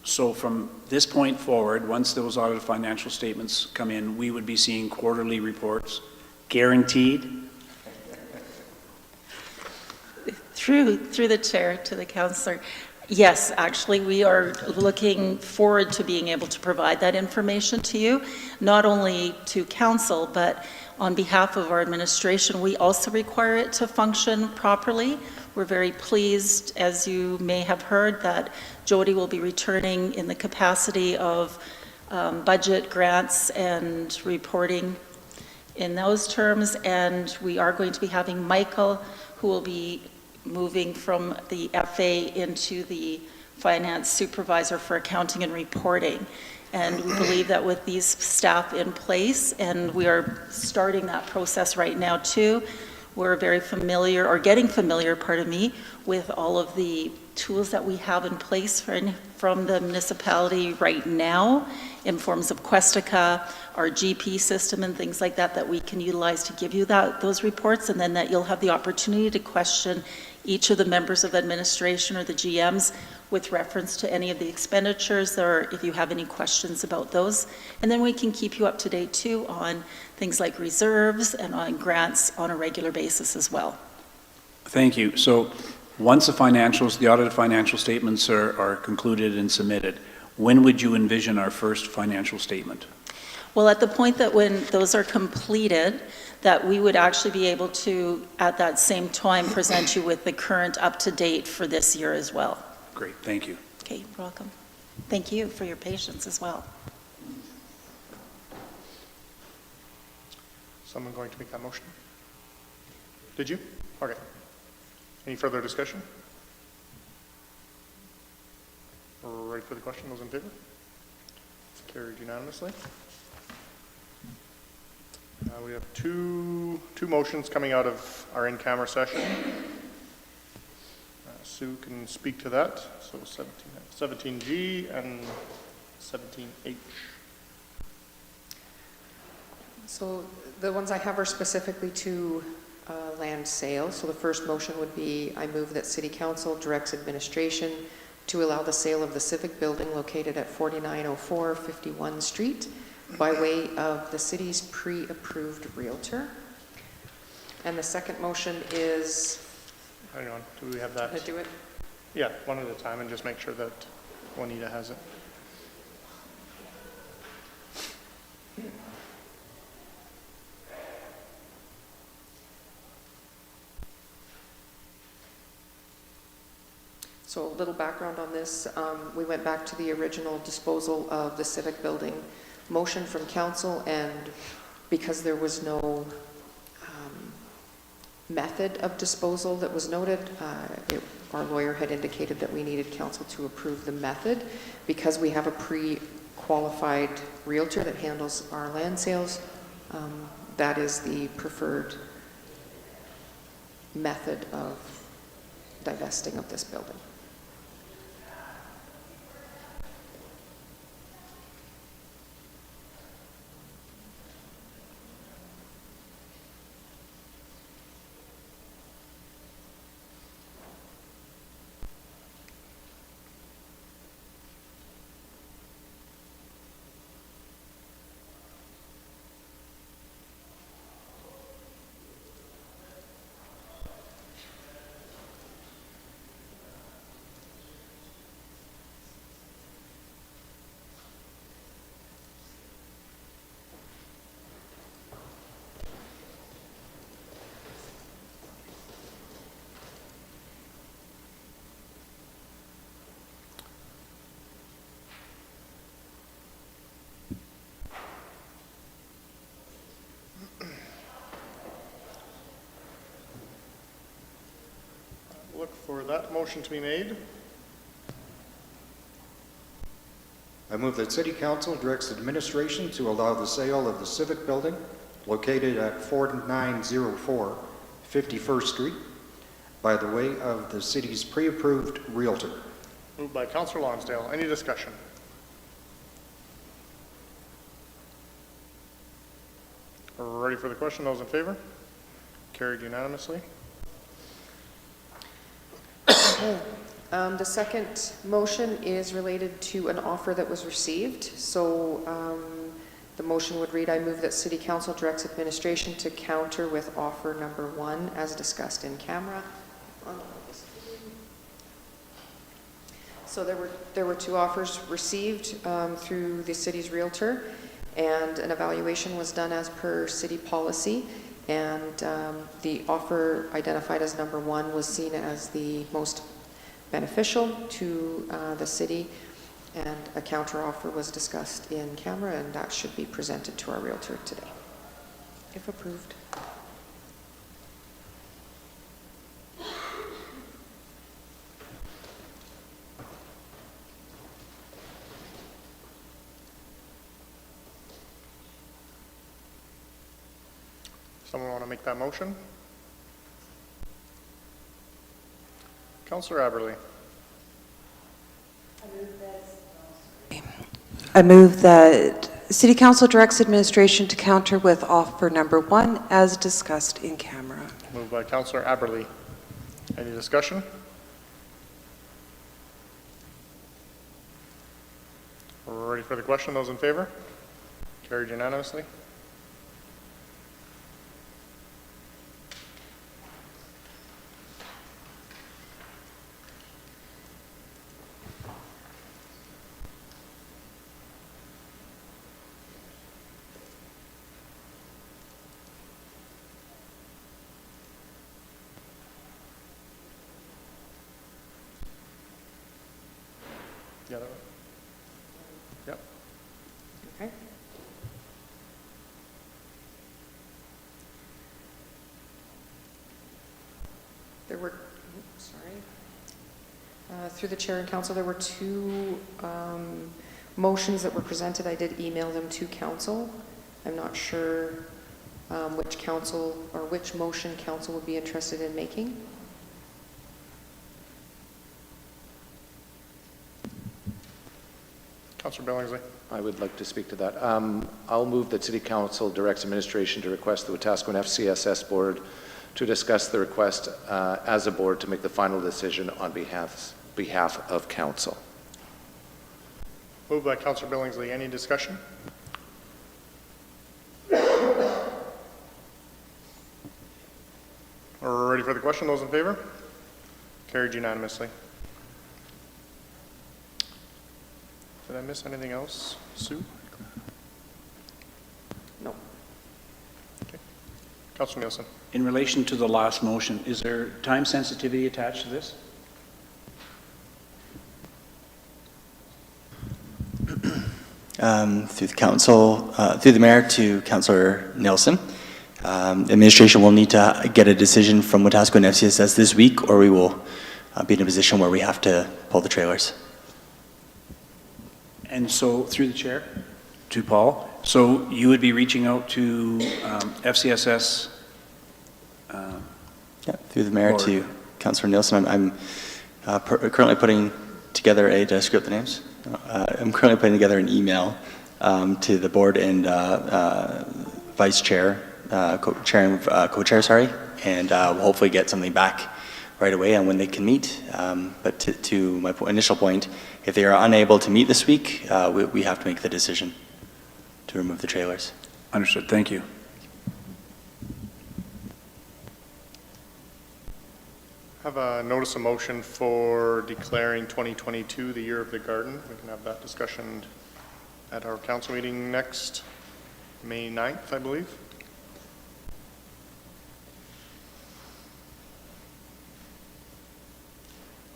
So from this point forward, once those audited financial statements come in, we would be seeing quarterly reports, guaranteed. Through the chair to the councillor. Yes, actually, we are looking forward to being able to provide that information to you, not only to council, but on behalf of our administration. We also require it to function properly. We're very pleased, as you may have heard, that Jody will be returning in the capacity of budget grants and reporting in those terms, and we are going to be having Michael, who will be moving from the FA into the finance supervisor for accounting and reporting. And we believe that with these staff in place, and we are starting that process right now too, we're very familiar, or getting familiar, pardon me, with all of the tools that we have in place from the municipality right now in forms of Questica, our GP system and things like that, that we can utilize to give you those reports, and then that you'll have the opportunity to question each of the members of administration or the GMs with reference to any of the expenditures, or if you have any questions about those. And then we can keep you up to date too on things like reserves and on grants on a regular basis as well. Thank you. So once the financials, the audited financial statements are concluded and submitted, when would you envision our first financial statement? Well, at the point that when those are completed, that we would actually be able to, at that same time, present you with the current up-to-date for this year as well. Great, thank you. Okay, you're welcome. Thank you for your patience as well. Someone going to make that motion? Did you? Okay. Any further discussion? Ready for the question? Those in favor? It's carried unanimously. We have two motions coming out of our in-camera session. Sue can speak to that. So 17G and 17H. So the ones I have are specifically to land sale. So the first motion would be, I move that City Council directs administration to allow the sale of the Civic Building located at 4904 51 Street by way of the city's pre-approved realtor. And the second motion is... Hang on, do we have that? Can I do it? Yeah, one at a time, and just make sure that Juanita has it. So a little background on this. We went back to the original disposal of the Civic Building motion from council, and because there was no method of disposal that was noted, our lawyer had indicated that we needed council to approve the method. Because we have a pre-qualified realtor that handles our land sales, that is the preferred method of divesting of this building. Look for that motion to be made. I move that City Council directs administration to allow the sale of the Civic Building located at 4904 51st Street by the way of the city's pre-approved realtor. Moved by Councillor Lonsdale. Any discussion? Ready for the question? Those in favor? Carried unanimously. The second motion is related to an offer that was received. So the motion would read, I move that City Council directs administration to counter with offer number 1 as discussed in camera. Oh, I guess So there were 2 offers received through the city's realtor, and an evaluation was done as per city policy, and the offer identified as number 1 was seen as the most beneficial to the city, and a counteroffer was discussed in camera, and that should be presented to our realtor today, if approved. Someone want to make that motion? Councillor Aberley. I move that City Council directs administration to counter with offer number 1 as discussed in camera. Moved by Councillor Aberley. Any discussion? We're ready for the question. Those in favor? Carried unanimously. Yeah, that one. Yep. Okay. There were, through the chair and council, there were 2 motions that were presented. I did email them to council. I'm not sure which council or which motion council would be interested in making. Councillor Billingsley. I would like to speak to that. I'll move that City Council directs administration to request the Wetaskiwin FCSS Board to discuss the request as a board to make the final decision on behalf of council. Moved by Councillor Billingsley. Any discussion? We're ready for the question. Those in favor? Carried unanimously. Did I miss anything else, Sue? No. Okay. Councillor Nielsen. In relation to the last motion, is there time sensitivity attached to this? Through the council, through the mayor to Councillor Nielsen. Administration will need to get a decision from Wetaskiwin FCSS this week, or we will be in a position where we have to pull the trailers. And so, through the chair, to Paul, so you would be reaching out to FCSS? Yeah, through the mayor to Councillor Nielsen. I'm currently putting together did I screw up the names? I'm currently putting together an email to the board and vice chair, co-chair and co-chair, sorry, and we'll hopefully get something back right away on when they can meet. But to my initial point, if they are unable to meet this week, we have to make the decision to remove the trailers. Understood. Thank you. I have a notice of motion for declaring 2022 the year of the garden. We can have that discussion at our council meeting next May 9th, I believe.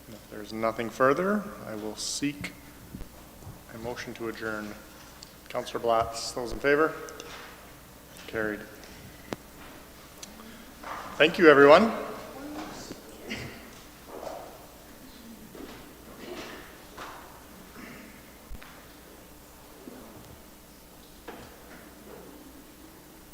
And if there's nothing further, I will seek a motion to adjourn. Councillor Blatz, those in favor? Carried. Thank you, everyone.